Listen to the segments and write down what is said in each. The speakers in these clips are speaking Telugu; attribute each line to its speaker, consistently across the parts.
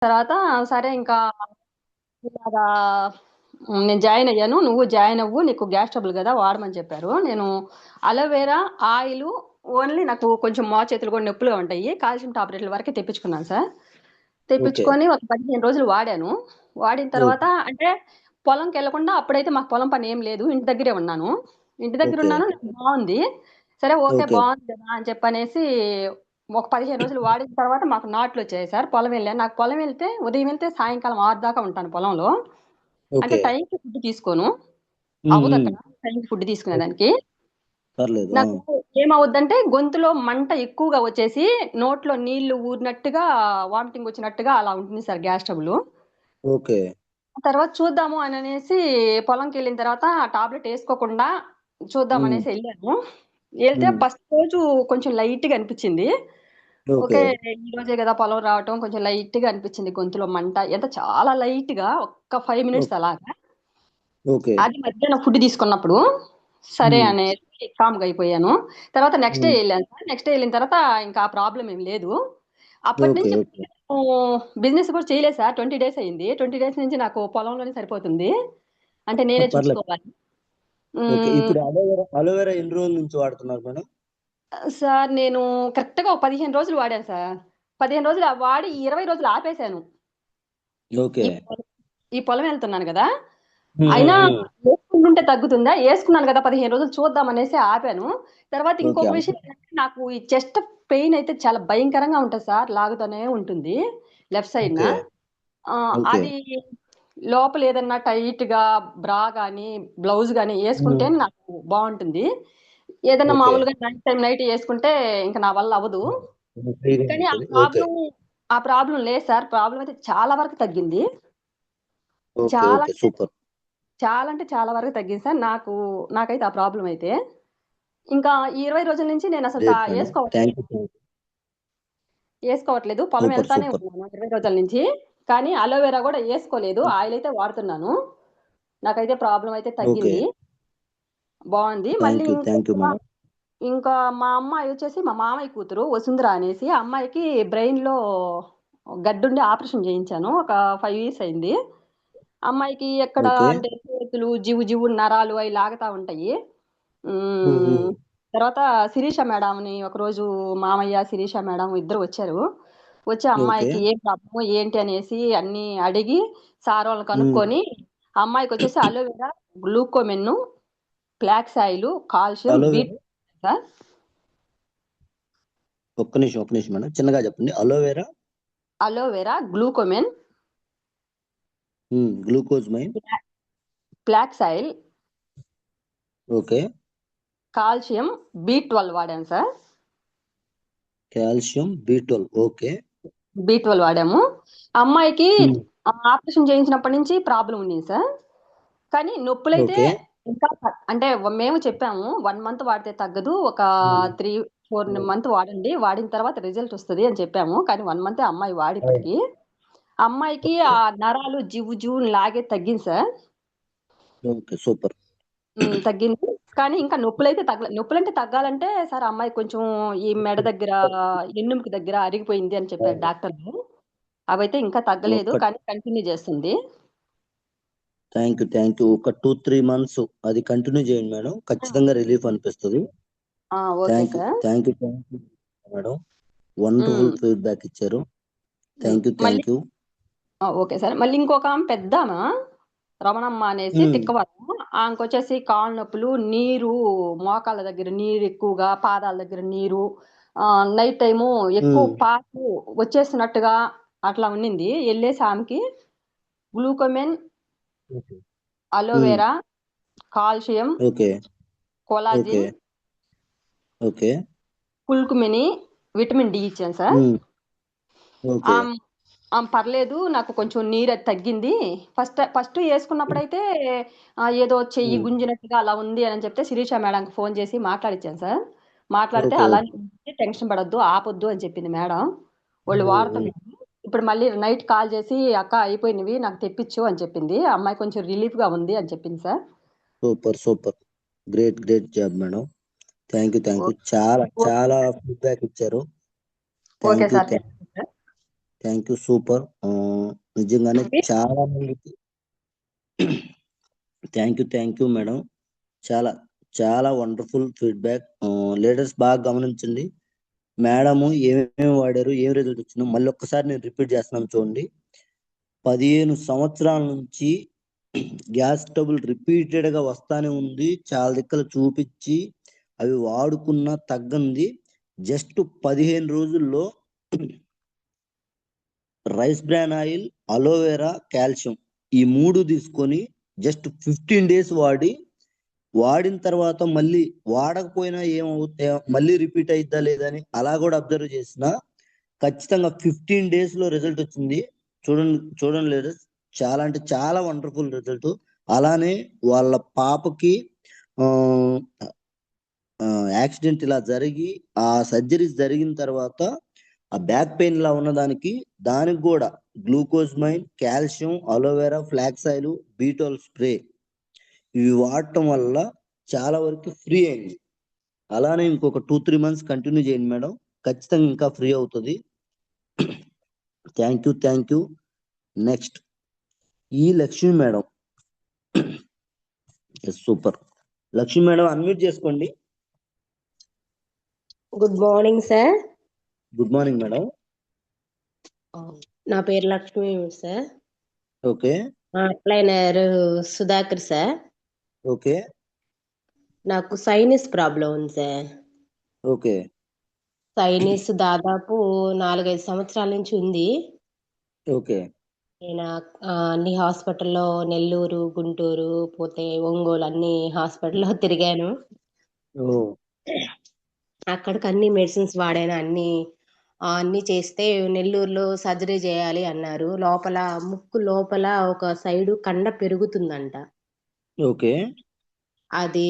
Speaker 1: తర్వాత సరే ఇంకా ఇలాగా నేను జాయిన్ అయ్యాను. నువ్వు జాయిన్ అవ్వు. నీకు గ్యాస్ ట్రబుల్ కదా వాడమని చెప్పారు. నేను అలోవెరా ఆయిల్ ఓన్లీ నాకు కొంచెం మోచేతులు కూడా నొప్పులుగా ఉంటాయి. కాల్షియం టాబ్లెట్ల వరకే తెప్పించుకున్నాను సార్.
Speaker 2: ఓకే.
Speaker 1: తెప్పించుకొని ఒక 15 రోజులు వాడాను. వాడిన తర్వాత
Speaker 2: ఓకే.
Speaker 1: అంటే పొలంకి వెళ్ళకుండా అప్పుడైతే మాకు పొలం పని ఏం లేదు. ఇంటి దగ్గరే ఉన్నాను. ఇంటి దగ్గర
Speaker 2: ఓకే.
Speaker 1: ఉన్నాను. నాకు బాగుంది. సరే ఓకే
Speaker 2: ఓకే.
Speaker 1: బాగుంది కదా అని చెప్పనేసి ఒక 15 రోజులు వాడిన తర్వాత మాకు నాట్లు వచ్చాయి సార్. పొలం వెళ్ళాను. నాకు పొలం వెళ్తే ఉదయం వెళ్తే సాయంకాలం 6 దాకా ఉంటాను పొలంలో. అంటే
Speaker 2: ఓకే.
Speaker 1: టైంకి ఫుడ్ తీసుకోను.
Speaker 2: హ్మ్.
Speaker 1: అవ్వదు
Speaker 2: హ్మ్.
Speaker 1: అక్కడ టైంకి ఫుడ్ తీసుకునేదానికి.
Speaker 2: పర్లేదు. ఆ!
Speaker 1: నాకు ఏమవుద్దంటే గొంతులో మంట ఎక్కువగా వచ్చేసి నోట్లో నీళ్లు ఊరినట్టుగా వామిటింగ్ వచ్చినట్టుగా అలా ఉంటుంది సార్ గ్యాస్ ట్రబుల్.
Speaker 2: ఓకే.
Speaker 1: తర్వాత చూద్దాము అని అనేసి పొలంకి వెళ్ళిన తర్వాత ఆ టాబ్లెట్ వేసుకోకుండా చూద్దాం
Speaker 2: హ్మ్.
Speaker 1: అనేసి వెళ్ళాను. వెళ్తే
Speaker 2: హ్మ్.
Speaker 1: ఫస్ట్ రోజు కొంచెం లైట్ గా అనిపించింది.
Speaker 2: ఓకే.
Speaker 1: ఓకే ఈ రోజే కదా పొలం రావటం కొంచెం లైట్ గా అనిపించింది గొంతులో మంట ఎంత చాలా లైట్ గా ఒక్క 5 మినిట్స్
Speaker 2: ఓకే.
Speaker 1: అలాగా.
Speaker 2: ఓకే.
Speaker 1: అది మధ్యాహ్నం ఫుడ్ తీసుకున్నప్పుడు సరే
Speaker 2: హ్మ్.
Speaker 1: అనేసి కామ్గా అయిపోయాను. తర్వాత నెక్స్ట్ డే
Speaker 2: హ్మ్.
Speaker 1: వెళ్ళాను సార్. నెక్స్ట్ డే వెళ్ళిన తర్వాత ఇంకా ఆ ప్రాబ్లం ఏం లేదు. అప్పటి
Speaker 2: ఓకే.
Speaker 1: నుంచి
Speaker 2: ఓకే.
Speaker 1: బిజినెస్ కూడా చేయలేదు సార్. 20 డేస్ అయింది. 20 డేస్ నుంచి నాకు పొలంలోనే సరిపోతుంది. అంటే నేనే
Speaker 2: పర్లేదు.
Speaker 1: చూసుకోవాలి.
Speaker 2: ఓకే.
Speaker 1: మ్మ్,
Speaker 2: ఇప్పుడు అలోవెరా ఎన్ని రోజుల నుంచి వాడుతున్నారు మేడం?
Speaker 1: సార్ నేను కరెక్ట్గా ఒక 15 రోజులు వాడాను సార్. 15 రోజులు వాడి 20 రోజులు ఆపేశాను.
Speaker 2: ఓకే.
Speaker 1: ఈ పొలం ఈ పొలం వెళ్తున్నాను కదా.
Speaker 2: హ్మ్.
Speaker 1: అయినా
Speaker 2: హ్మ్.
Speaker 1: వేసుకుంటుంటే తగ్గుతుందా వేసుకున్నాను కదా 15 రోజులు చూద్దాం అనేసి ఆపాను. తర్వాత
Speaker 2: ఓకే.
Speaker 1: ఇంకొక
Speaker 2: అంటే
Speaker 1: విషయం ఏంటంటే నాకు ఈ చెస్ట్ పెయిన్ అయితే చాలా భయంకరంగా ఉంటుంది సార్. లాగుతూనే ఉంటుంది లెఫ్ట్ సైడ్న.
Speaker 2: ఓకే. ఓకే.
Speaker 1: అది లోపల ఏదన్నా టైట్ గా బ్రా గానీ బ్లౌజ్ గానీ వేసుకుంటే
Speaker 2: హ్మ్.
Speaker 1: నాకు బాగుంటుంది. ఏదన్నా
Speaker 2: ఓకే.
Speaker 1: మామూలుగా నైట్ టైం నైట్ వేసుకుంటే ఇంకా నా వల్ల అవ్వదు.
Speaker 2: ఫ్రీగా
Speaker 1: కానీ
Speaker 2: ఉంటది. ఓకే.
Speaker 1: ఆ ప్రాబ్లం లేదు సార్. ప్రాబ్లం అయితే చాలా వరకు తగ్గింది.
Speaker 2: ఓకే.
Speaker 1: చాలా
Speaker 2: ఓకే. సూపర్.
Speaker 1: చాలా అంటే చాలా వరకు తగ్గింది సార్. నాకైతే ఆ ప్రాబ్లం అయితే. ఇంకా ఈ 20 రోజుల నుంచి నేను అసలు
Speaker 2: గ్రేట్ మేడం.
Speaker 1: ఏసుకోవట్లేదు.
Speaker 2: Thank you. Thank you.
Speaker 1: ఏసుకోవట్లేదు. పొలం
Speaker 2: సూపర్.
Speaker 1: వెళ్తానే
Speaker 2: సూపర్.
Speaker 1: ఉన్నాను 20 రోజుల నుంచి. కానీ అలోవెరా కూడా ఏసుకోలేదు. ఆయిల్ అయితే వాడుతున్నాను. నాకైతే ప్రాబ్లం అయితే
Speaker 2: ఓకే.
Speaker 1: తగ్గింది. బావుంది. మళ్ళీ
Speaker 2: thank you. Thank you madam.
Speaker 1: ఇంకా మా అమ్మాయి వచ్చేసి మా మామయ్య కూతురు వసుంధర అనేసి ఆ అమ్మాయికి బ్రెయిన్‌లో గడ్డుండి ఆపరేషన్ చేయించాను. ఒక 5 ఇయర్స్ అయింది. అమ్మాయికి ఎక్కడ
Speaker 2: ఓకే.
Speaker 1: అంటే చేతులు జివ్వు జివ్వు నరాలు అవి లాగుతా ఉంటాయి.
Speaker 2: హ్మ్. హ్మ్.
Speaker 1: హ్మ్. తర్వాత శిరీష మేడంని ఒకరోజు మామయ్య, శిరీష మేడం ఇద్దరు వచ్చారు. వచ్చి
Speaker 2: ఓకే.
Speaker 1: అమ్మాయికి ఏం ప్రాబ్లము ఏంటి అనేసి అన్నీ అడిగి సార్ వాళ్ళని
Speaker 2: హ్మ్.
Speaker 1: కనుక్కొని అమ్మాయికొచ్చేసి aloe vera, గ్లూకోమెన్, flax oil, calcium,
Speaker 2: aloe vera
Speaker 1: beat sir
Speaker 2: ఒక్క నిమిషం మేడం. చిన్నగా చెప్పండి. Aloe vera,
Speaker 1: aloe vera, గ్లూకోమెన్,
Speaker 2: glucose mine.
Speaker 1: Flax oil,
Speaker 2: okay.
Speaker 1: Calcium, B12 వాడాను sir.
Speaker 2: Calcium, B12. Okay.
Speaker 1: B12 వాడాము. అమ్మాయికి
Speaker 2: హ్మ్.
Speaker 1: ఆపరేషన్ చేయించినప్పటి నుంచి ప్రాబ్లం ఉంది సార్. కానీ నొప్పులైతే
Speaker 2: ఓకే.
Speaker 1: ఇంకా అంటే మేము చెప్పాము 1 మంత్ వాడితే తగ్గదు. ఒక
Speaker 2: హ్మ్.
Speaker 1: 3, 4 మంత్ వాడండి. వాడిన తర్వాత రిజల్ట్ వస్తది అని చెప్పాము. కానీ 1 మంతే అమ్మాయి వాడి
Speaker 2: అవును.
Speaker 1: ఇప్పటికి. అమ్మాయికి
Speaker 2: ఓకే.
Speaker 1: ఆ నరాలు జివ్వు జివ్వున లాగేది తగ్గింది సార్.
Speaker 2: ఓకే. సూపర్.
Speaker 1: తగ్గింది. కానీ ఇంకా నొప్పులైతే నొప్పులంటే తగ్గాలంటే సార్ అమ్మాయి కొంచెం ఈ మెడ దగ్గర, ఎన్నుముక దగ్గర అరిగిపోయింది అని చెప్పారు డాక్టర్లు. అవైతే ఇంకా తగ్గలేదు.
Speaker 2: ఒక్క
Speaker 1: కానీ కంటిన్యూ చేస్తుంది.
Speaker 2: Thank you. Thank you. ఒక 2, 3 మంత్స్ అది కంటిన్యూ చేయండి మేడం. ఖచ్చితంగా రిలీఫ్ అనిపిస్తది.
Speaker 1: Okay
Speaker 2: thank you.
Speaker 1: Sir.
Speaker 2: Thank you. Thank you madam.
Speaker 1: హ్మ్.
Speaker 2: వండర్‌ఫుల్ ఫీడ్‌బ్యాక్ ఇచ్చారు.
Speaker 1: హ్మ్.
Speaker 2: Thank you.
Speaker 1: మళ్ళీ
Speaker 2: థ్యాంక్ యూ.
Speaker 1: Okay sir. మళ్ళీ ఇంకొక ఆమె పెద్దామ రమణమ్మ అనేసి
Speaker 2: హ్మ్.
Speaker 1: తిక్కవరం. ఆమెకొచ్చేసి కాళ్ళు నొప్పులు, నీరు మోకాళ్ళ దగ్గర నీరు ఎక్కువగా, పాదాల దగ్గర నీరు, నైట్ టైము ఎక్కువ
Speaker 2: హ్మ్.
Speaker 1: పాకు వచ్చేస్తున్నట్టుగా అట్లా ఉన్నింది. ఎళ్ళేసి ఆమెకి glucosamine,
Speaker 2: okay. Hmm.
Speaker 1: Aloe vera, calcium,
Speaker 2: okay. Okay.
Speaker 1: Collagen,
Speaker 2: okay.
Speaker 1: కుల్కుమిని, విటమిన్ డి ఇచ్చాను సార్.
Speaker 2: హ్మ్. ఓకే.
Speaker 1: ఆమ్ పర్లేదు నాకు కొంచెం నీరది తగ్గింది. ఫస్ట్ యేసుకున్నప్పుడైతే ఏదో చెయ్యి
Speaker 2: హ్మ్.
Speaker 1: గుంజినట్టుగా అలా ఉంది అని చెప్తే శిరీష మేడంకి ఫోన్ చేసి మాట్లాడిచ్చాను సార్. మాట్లాడితే
Speaker 2: ఓకే.
Speaker 1: అలానే
Speaker 2: ఓకే.
Speaker 1: ఉంది టెన్షన్ పడొద్దు, ఆపొద్దు అని చెప్పింది మేడం. వాళ్ళు
Speaker 2: హ్మ్. హ్మ్.
Speaker 1: వాడుతున్నారు. ఇప్పుడు మళ్ళీ నైట్ కాల్ చేసి అక్క అయిపోయినవి నాకు తెప్పిచ్చు అని చెప్పింది. అమ్మాయి కొంచెం రిలీఫ్‌గా ఉంది అని చెప్పింది sir.
Speaker 2: Super. Super. Great. Great job madam. Thank you. Thank you.
Speaker 1: Okay.
Speaker 2: చాలా
Speaker 1: ఓకే
Speaker 2: చాలా
Speaker 1: సార్.
Speaker 2: ఫీడ్‌బ్యాక్ ఇచ్చారు.
Speaker 1: Okay
Speaker 2: thank you.
Speaker 1: Sir. Thank you sir.
Speaker 2: Thank you, super. నిజంగానే చాలా మందికి థ్యాంక్ యూ మేడం. చాలా చాలా వండర్ఫుల్ ఫీడ్బ్యాక్. లీడర్స్ బాగా గమనించండి. మేడము ఏమేమి వాడారు, ఏం రిజల్ట్ వచ్చిందో మళ్ళీ ఒక్కసారి నేను రిపీట్ చేస్తున్నాను చూడండి. 15 సంవత్సరాల నుంచి గ్యాస్ ట్రబుల్ రిపీటెడ్ గా వస్తానే ఉంది. చాలా దిక్కలు చూపించి అవి వాడుకున్న తగ్గంది. జస్ట్ 15 రోజుల్లో rice bran oil, aloe vera, calcium ఈ 3 తీసుకొని జస్ట్ 15 డేస్ వాడిన తర్వాత మళ్ళీ వాడకపోయినా ఏమవుతాయో, మళ్ళీ రిపీట్ అయిద్దా లేదని అలా కూడా అబ్జర్వ్ చేసిన ఖచ్చితంగా 15 డేస్ లో రిజల్ట్ వచ్చింది. చూడండి లేదు, చాలా అంటే చాలా వండర్ఫుల్ రిజల్ట్. అలానే వాళ్ళ పాపకి యాక్సిడెంట్ ఇలా జరిగి ఆ సర్జరీస్ జరిగిన తర్వాత ఆ బ్యాక్ పెయిన్ లా ఉన్నదానికి దానికి కూడా glucosamine, calcium, aloe vera, flax oil, బీటోల్ స్ప్రే ఇవి వాడటం వల్ల చాలా వరకు ఫ్రీ అయింది. అలానే ఇంకొక 2-3 మంత్స్ కంటిన్యూ చేయండి మేడం, ఖచ్చితంగా ఇంకా ఫ్రీ అవుతుంది. Thank you. నెక్స్ట్ ఈ Lakshmi madam. Super. Lakshmi madam unmute చేసుకోండి.
Speaker 3: Good morning sir.
Speaker 2: Good morning madam.
Speaker 3: నా పేరు Lakshmi sir.
Speaker 2: Okay.
Speaker 3: Upliner Sudhakar sir.
Speaker 2: Okay.
Speaker 3: నాకు సైనస్ ప్రాబ్లం ఉంది సార్.
Speaker 2: ఓకే.
Speaker 3: సైనస్ దాదాపు 4-5 సంవత్సరాల నుంచి ఉంది.
Speaker 2: ఓకే.
Speaker 3: నేను అన్ని హాస్పిటల్లో నెల్లూరు, గుంటూరు, పోతే ఒంగోలు అన్ని హాస్పిటల్లో తిరిగాను. అక్కడికి అన్ని మెడిసిన్స్ వాడాను. అన్ని చేస్తే నెల్లూరులో సర్జరీ చేయాలి అన్నారు. ముక్కు లోపల ఒక సైడు కండ పెరుగుతుందంట.
Speaker 2: ఓకే.
Speaker 3: అది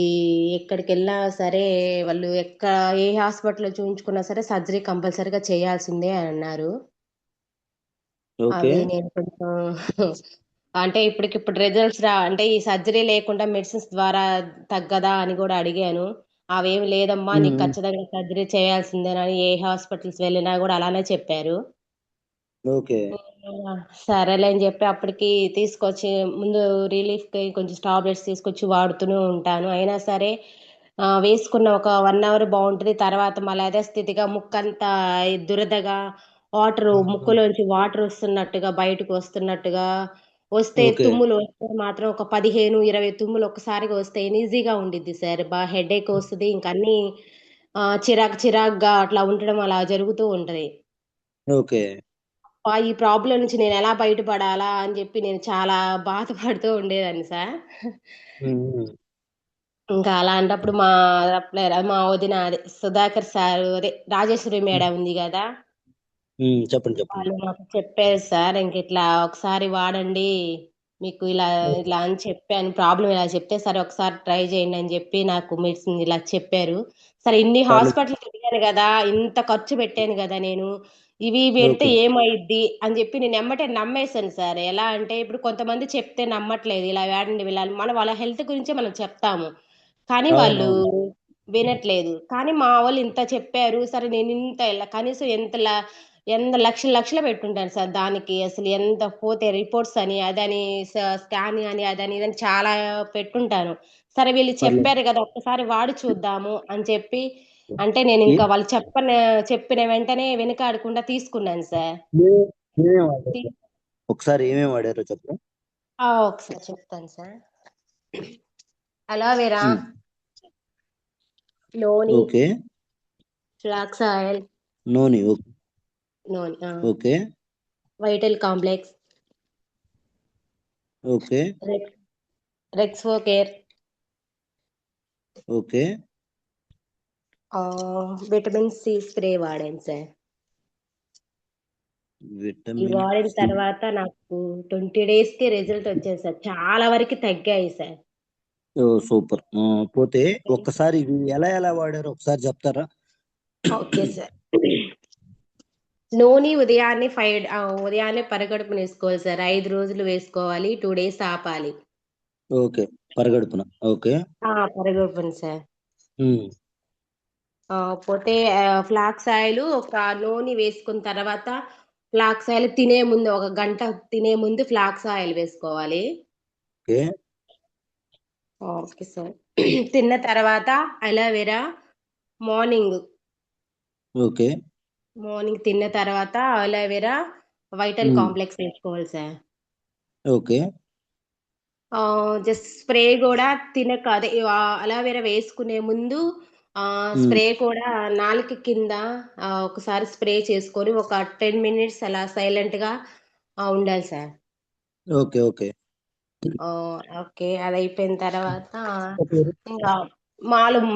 Speaker 3: ఎక్కడికి వెళ్ళినా సరే వాళ్ళు ఏ హాస్పిటల్లో చూపించుకున్నా సరే సర్జరీ కంపల్సరీగా చేయాల్సిందే అని అన్నారు.
Speaker 2: ఓకే.
Speaker 3: అవి నేను కొంచెం అంటే ఇప్పటికిప్పుడు రిజల్ట్స్ అంటే ఈ సర్జరీ లేకుండా మెడిసిన్స్ ద్వారా తగ్గదా అని కూడా అడిగాను. అవేమి లేదమ్మా, నీకు ఖచ్చితంగా సర్జరీ చేయాల్సిందేనని ఏ హాస్పిటల్స్ వెళ్ళినా కూడా అలానే చెప్పారు.
Speaker 2: ఓకే.
Speaker 3: సరేలే అని చెప్పి అప్పటికి తీసుకొచ్చి ముందు రిలీఫ్ కి కొంచెం టాబ్లెట్స్ తీసుకొచ్చి వాడుతూనే ఉంటాను. అయినా సరే వేసుకున్న ఒక 1 అవర్ బాగుంటుంది. తర్వాత మళ్ళీ అదే స్థితిగా ముక్కంతా దురదగా ముక్కులోంచి వాటర్ వస్తున్నట్టుగా బయటకు వస్తున్నట్టుగా వస్తే, తుమ్ములు వస్తే మాత్రం ఒక 15-20 తుమ్ములు ఒక్కసారిగా వస్తే ఈజీగా ఉండిద్ది సార్. బాగా హెడేక్ వస్తుంది. ఇంకా అన్ని చిరాకుగా అట్లా ఉండడం అలా జరుగుతూ ఉంటది.
Speaker 2: ఓకే.
Speaker 3: ఈ ప్రాబ్లం నుంచి నేను ఎలా బయటపడాలా అని చెప్పి నేను చాలా బాధపడుతూ ఉండేదాన్ని సార్. ఇంకా అలాంటప్పుడు మా వదిన సుధాకర్ సార్, అదే రాజేశ్వరి మేడం ఉంది కదా,
Speaker 2: చెప్పండి.
Speaker 3: వాళ్ళు నాకు చెప్పారు సార్, ఇంక ఇట్లా ఒకసారి వాడండి, మీకు ఇలా ఇలా అని చెప్పాను, ప్రాబ్లం ఇలా చెప్తే సరే ఒకసారి ట్రై చేయండి అని చెప్పి నాకు మెడిసిన్ ఇలా చెప్పారు. సరే ఇన్ని హాస్పిటల్ తిరిగాను కదా, ఇంత ఖర్చు పెట్టాను కదా నేను, ఇవి పెడితే ఏమైద్ది అని చెప్పి నేను ఎమ్మటే నమ్మేశాను సార్. ఎలా అంటే ఇప్పుడు కొంతమంది చెప్తే నమ్మట్లేదు, ఇలా వేడండి వెళ్ళాలి, వాళ్ళ హెల్త్ గురించే మనం చెప్తాము కానీ వాళ్ళు వినట్లేదు. కానీ మా వాళ్ళు ఇంత చెప్పారు, సరే నేను కనీసం ఎంత లక్షలు పెట్టుంటాను సార్ దానికి. అసలు ఎంత పోతే రిపోర్ట్స్ అని అదని స్కాన్ అని అదని ఇదని చాలా పెట్టుంటాను. సరే వీళ్ళు చెప్పారు కదా ఒక్కసారి వాడి చూద్దాము అని చెప్పి, అంటే నేను ఇంకా వాళ్ళు చెప్పిన వెంటనే వెనుకాడకుండా తీసుకున్నాను సార్.
Speaker 2: ఒకసారి ఏమేమి వాడారో చెప్పరా?
Speaker 3: ఒకసారి చెప్తాను sir. Aloe vera, noni, flax oil,
Speaker 2: noni,
Speaker 3: okay, vital complex,
Speaker 2: okay,
Speaker 3: రెక్స్వోకేర్,
Speaker 2: ఓకే,
Speaker 3: విటమిన్ సి స్ప్రే వాడాను సార్. ఈ వాడిన తర్వాత నాకు 20 days కి రిజల్ట్ వచ్చేది సార్. చాలా వరకు తగ్గాయి సార్.
Speaker 2: సూపర్. పోతే ఒక్కసారి ఇవి ఎలా వాడారో ఒకసారి చెప్తారా?
Speaker 3: Okay sir. నూనె ఉదయాన్నే పరగడుపున వేసుకోవాలి సార్. 5 రోజులు వేసుకోవాలి, 2 days ఆపాలి.
Speaker 2: ఓకే, పరగడుపున. ఓకే,
Speaker 3: పరగడుపున సార్. పోతే ఫ్లాక్స్ ఆయిల్ ఒక నూనె వేసుకున్న తర్వాత ఫ్లాక్స్ ఆయిల్ తినే ముందు 1 గంట తినే ముందు ఫ్లాక్స్ ఆయిల్ వేసుకోవాలి.
Speaker 2: ఓకే.
Speaker 3: Okay sir. తిన్న తర్వాత అలోవెరా మార్నింగ్
Speaker 2: ఓకే.
Speaker 3: మార్నింగ్ తిన్న తర్వాత అలోవెరా వైటల్ కాంప్లెక్స్ వేసుకోవాలి సార్.
Speaker 2: ఓకే.
Speaker 3: జస్ట్ స్ప్రే కూడా అదే అలోవెరా వేసుకునే ముందు స్ప్రే కూడా నాలుక కింద ఒకసారి స్ప్రే చేసుకొని ఒక 10 మినిట్స్ అలా సైలెంట్ గా ఉండాలి సార్.
Speaker 2: ఓకే. ఓకే.
Speaker 3: ఓకే, అది అయిపోయిన తర్వాత ఇంకా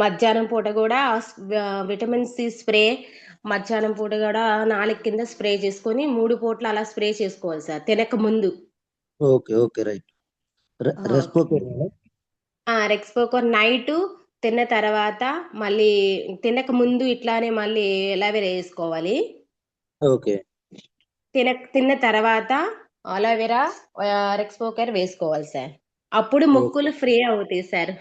Speaker 3: మధ్యాహ్నం పూట కూడా విటమిన్ సి స్ప్రే మధ్యాహ్నం పూట కూడా నాలుగు కింద స్ప్రే చేసుకొని 3 పూట్ల అలా స్ప్రే చేసుకోవాలి సార్ తినక ముందు.
Speaker 2: Okay. Okay. Right. Respocare madam.
Speaker 3: రెక్స్పోకర్ నైట్ తిన్న తర్వాత మళ్ళీ తినక ముందు ఇట్లానే మళ్ళీ అలోవెరా వేసుకోవాలి.
Speaker 2: ఓకే.
Speaker 3: తిన్న తర్వాత అలోవెరా రెక్స్పోకర్ వేసుకోవాలి సార్. అప్పుడు ముక్కులు ఫ్రీ అవుతాయి సార్.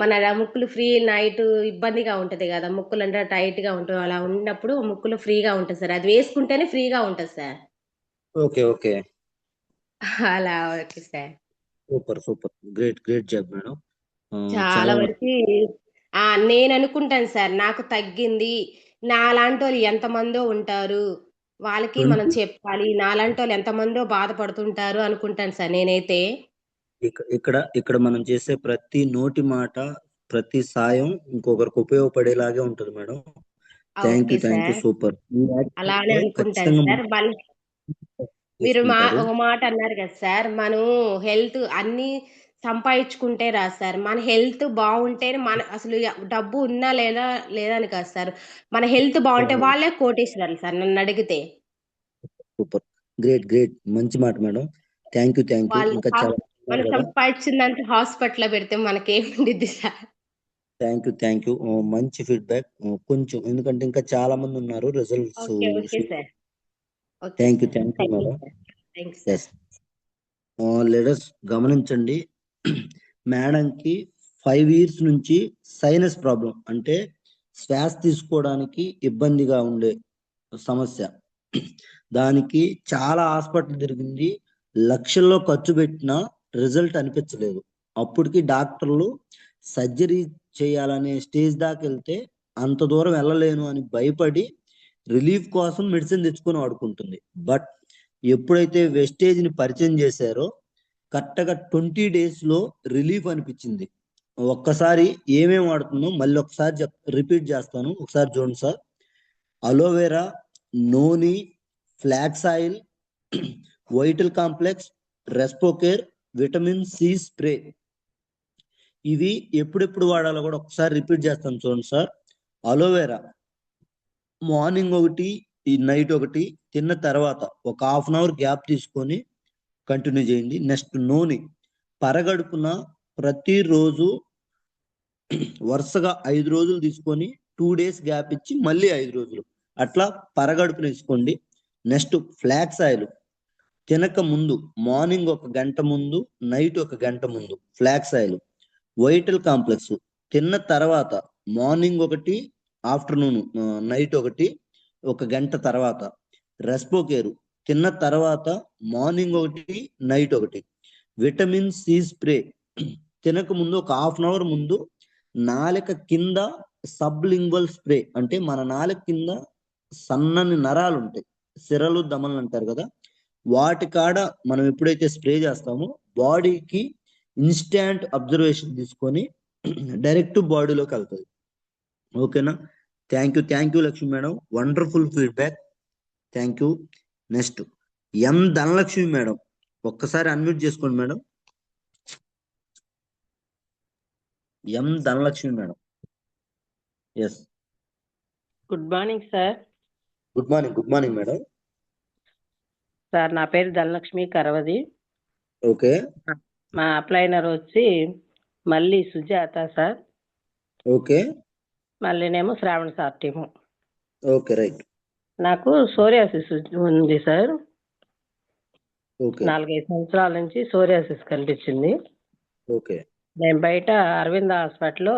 Speaker 3: మన ముక్కులు ఫ్రీ నైట్ ఇబ్బందిగా ఉంటది కదా, ముక్కులు అంటే టైట్ గా ఉంటుంది, అలా ఉన్నప్పుడు ముక్కులు ఫ్రీగా ఉంటుంది సార్. అది వేసుకుంటేనే ఫ్రీగా ఉంటుంది సార్.
Speaker 2: ఓకే. ఓకే.
Speaker 3: అలా okay sir.
Speaker 2: Super. Super. Great. Great job madam.
Speaker 3: చాలా
Speaker 2: చాలా
Speaker 3: వరకు నేను అనుకుంటాను సార్, నాకు తగ్గింది. నాలాంటి వాళ్ళు ఎంతమందో ఉంటారు, వాళ్ళకి మనం
Speaker 2: 20
Speaker 3: చెప్పాలి. నాలాంటి వాళ్ళు ఎంతమందో బాధపడుతుంటారు అనుకుంటాను సార్ నేనైతే.
Speaker 2: ఇక్కడ మనం చేసే ప్రతి నోటి మాట, ప్రతి సాయం ఇంకొకరికి ఉపయోగపడేలాగే ఉంటుంది madam. Thank
Speaker 3: okay
Speaker 2: you. Thank you.
Speaker 3: Sir,
Speaker 2: super. ఈ
Speaker 3: అలానే
Speaker 2: యాక్టివిటీలో
Speaker 3: అనుకుంటాను
Speaker 2: ఖచ్చితంగా
Speaker 3: సార్. మీరు
Speaker 2: చేసుకుంటారు.
Speaker 3: ఒక మాట అన్నారు కదా సార్, మనం హెల్త్ అన్ని సంపాదించుకుంటే రాదు సార్, మన హెల్త్ బాగుంటేనే అసలు డబ్బు ఉన్నా లేదా లేదని కాదు సార్, మన హెల్త్ బాగుంటే వాళ్ళే కోటేశ్వరాలు సార్ నన్ను అడిగితే.
Speaker 2: సూపర్. గ్రేట్. గ్రేట్. మంచి మాట madam. Thank you. Thank you.
Speaker 3: వాళ్ళు
Speaker 2: ఇంకా చాలా
Speaker 3: మనం
Speaker 2: కదా.
Speaker 3: సంపాదించిందంతా హాస్పిటల్ లో పెడితే మనకేముండిద్ది sir.
Speaker 2: Thank you. Thank you. మంచి ఫీడ్బ్యాక్. కొంచెం ఎందుకంటే ఇంకా చాలా మంది ఉన్నారు results.
Speaker 3: Okay sir. Okay
Speaker 2: thank you.
Speaker 3: Sir.
Speaker 2: Thank you
Speaker 3: thank you
Speaker 2: madam.
Speaker 3: Sir. Thank you sir.
Speaker 2: Yes. Leaders గమనించండి. మేడంకి 5 years నుంచి సైనస్ ప్రాబ్లం, అంటే శ్వాస తీసుకోవడానికి ఇబ్బందిగా ఉండే సమస్య. దానికి చాలా హాస్పిటల్ తిరిగింది, లక్షల్లో ఖర్చు పెట్టినా రిజల్ట్ అనిపించలేదు. అప్పటికి డాక్టర్లు సర్జరీ చేయాలనే స్టేజ్ దాకా వెళ్తే అంత దూరం వెళ్ళలేను అని భయపడి రిలీఫ్ కోసం మెడిసిన్ తెచ్చుకొని వాడుకుంటుంది. బట్ ఎప్పుడైతే వెస్టేజ్ ని పరిచయం చేశారో కరెక్ట్గా 20 days లో రిలీఫ్ అనిపించింది. ఒక్కసారి ఏమేమి వాడుతుందో మళ్ళీ ఒకసారి రిపీట్ చేస్తాను, ఒకసారి చూడండి sir. Aloe vera, noni, flax oil, vital complex, Respocare, vitamin C spray. ఇవి ఎప్పుడెప్పుడు వాడాలో కూడా ఒకసారి రిపీట్ చేస్తాను చూడండి సార్. అలోవెరా మార్నింగ్ ఒకటి, ఈ నైట్ ఒకటి, తిన్న తర్వాత ఒక 1/2 hour గ్యాప్ తీసుకొని కంటిన్యూ చేయండి. నెక్స్ట్ నూనె పరగడుపున ప్రతిరోజు వరుసగా 5 రోజులు తీసుకొని 2 days గ్యాప్ ఇచ్చి మళ్ళీ 5 రోజులు అట్లా పరగడుపున తీసుకోండి. నెక్స్ట్ ఫ్లాక్స్ ఆయిల్ తినక ముందు మార్నింగ్ 1 గంట ముందు, నైట్ 1 గంట ముందు ఫ్లాక్స్ ఆయిల్. వైటల్ కాంప్లెక్స్ తిన్న తర్వాత మార్నింగ్ ఒకటి, ఆఫ్టర్నూన్ నైట్ ఒకటి, 1 గంట తర్వాత. రెస్పోకేరు తిన్న తర్వాత మార్నింగ్ ఒకటి, నైట్ ఒకటి. విటమిన్ సి స్ప్రే తినక ముందు ఒక 1/2 hour ముందు నాలుక కింద సబ్లింగ్వల్ స్ప్రే, అంటే మన నాలుక కింద సన్నని నరాలు ఉంటాయి, సిరలు దమనలు అంటారు కదా, వాటి కాడ మనం ఎప్పుడైతే స్ప్రే చేస్తామో బాడీకి ఇన్స్టాంట్ అబ్జర్వేషన్ తీసుకొని డైరెక్ట్ బాడీలోకి వెళ్తుంది. ఓకేనా. Thank you. Thank you Lakshmi madam. Wonderful feedback. Thank you. Next M Dhanalakshmi madam, ఒక్కసారి అన్మ్యూట్ చేసుకోండి madam. M Dhanalakshmi madam. Yes.
Speaker 4: Good morning sir.
Speaker 2: Good morning. Good morning madam.
Speaker 4: Sir నా పేరు ధనలక్ష్మి కరవది.
Speaker 2: ఓకే.
Speaker 4: మా అప్లైనర్ వచ్చి మళ్ళీ సుజాత సార్.
Speaker 2: ఓకే.
Speaker 4: మళ్ళీనేమో శ్రావణ సార్టీము.
Speaker 2: ఓకే. రైట్.
Speaker 4: నాకు సోరియాసిస్ ఉంది సార్.
Speaker 2: ఓకే.
Speaker 4: 4-5 సంవత్సరాల నుంచి సోరియాసిస్ కనిపించింది.
Speaker 2: ఓకే.
Speaker 4: నేను బయట అరవింద్ హాస్పిటల్లో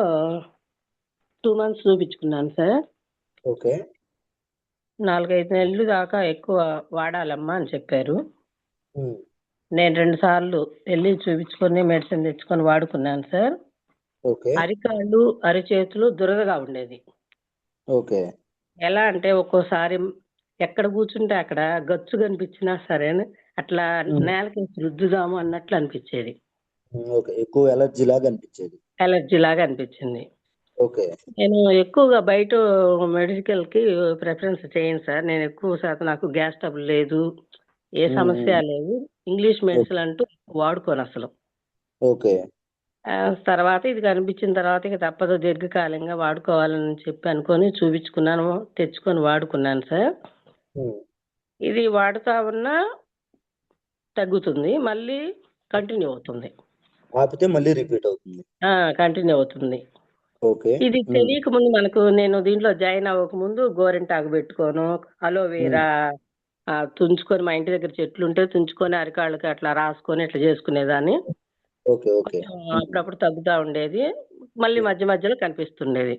Speaker 4: 2 months చూపించుకున్నాను సార్.
Speaker 2: ఓకే.
Speaker 4: 4-5 నెలలు దాకా ఎక్కువ వాడాలమ్మా అని చెప్పారు.
Speaker 2: ఉమ్,
Speaker 4: నేను 2 సార్లు వెళ్ళి చూపించుకొని మెడిసిన్ తెచ్చుకొని వాడుకున్నాను సార్.
Speaker 2: ఓకే
Speaker 4: అరికాళ్ళు అరిచేతులు దురదగా ఉండేది.
Speaker 2: ఓకే
Speaker 4: ఎలా అంటే ఒక్కోసారి ఎక్కడ కూర్చుంటే అక్కడ గచ్చు కనిపించినా సరే అట్లా
Speaker 2: ఉమ్,
Speaker 4: నేలకేసి రుద్దుదాము అన్నట్లు అనిపించేది.
Speaker 2: ఓకే ఎక్కువ ఎలర్జీ లాగా అనిపించేది.
Speaker 4: ఎలర్జీ లాగా అనిపించింది.
Speaker 2: ఓకే
Speaker 4: నేను ఎక్కువగా బయట మెడికల్ కి ప్రిఫరెన్స్ చేయను సార్. నేను ఎక్కువ శాతం నాకు గ్యాస్ ట్రబుల్ లేదు, ఏ
Speaker 2: ఉమ్,
Speaker 4: సమస్య
Speaker 2: ఉమ్,
Speaker 4: లేదు. ఇంగ్లీష్
Speaker 2: ఓకే
Speaker 4: మెడిసిన్ అంటూ వాడుకోను అసలు.
Speaker 2: ఓకే
Speaker 4: తర్వాత ఇది కనిపించిన తర్వాత ఇక తప్పదు దీర్ఘకాలంగా వాడుకోవాలని చెప్పి అనుకొని చూపించుకున్నాను, తెచ్చుకొని వాడుకున్నాను సార్.
Speaker 2: ఉమ్,
Speaker 4: ఇది వాడుతా ఉన్నా తగ్గుతుంది, మళ్ళీ కంటిన్యూ అవుతుంది.
Speaker 2: ఆపితే మళ్ళీ రిపీట్ అవుతుంది.
Speaker 4: కంటిన్యూ అవుతుంది.
Speaker 2: ఓకే
Speaker 4: ఇది తెలియక ముందు మనకు నేను దీంట్లో జాయిన్ అవ్వక ముందు గోరింటాకు పెట్టుకోను, అలోవేరా తుంచుకొని మా ఇంటి దగ్గర చెట్లు ఉంటే తుంచుకొని అరికాళ్ళకి అట్లా రాసుకొని ఇట్లా చేసుకునేదాన్ని.
Speaker 2: ఓకే ఓకే
Speaker 4: కొంచెం అప్పుడప్పుడు తగ్గుతా ఉండేది, మళ్ళీ మధ్య మధ్యలో కనిపిస్తుండేది.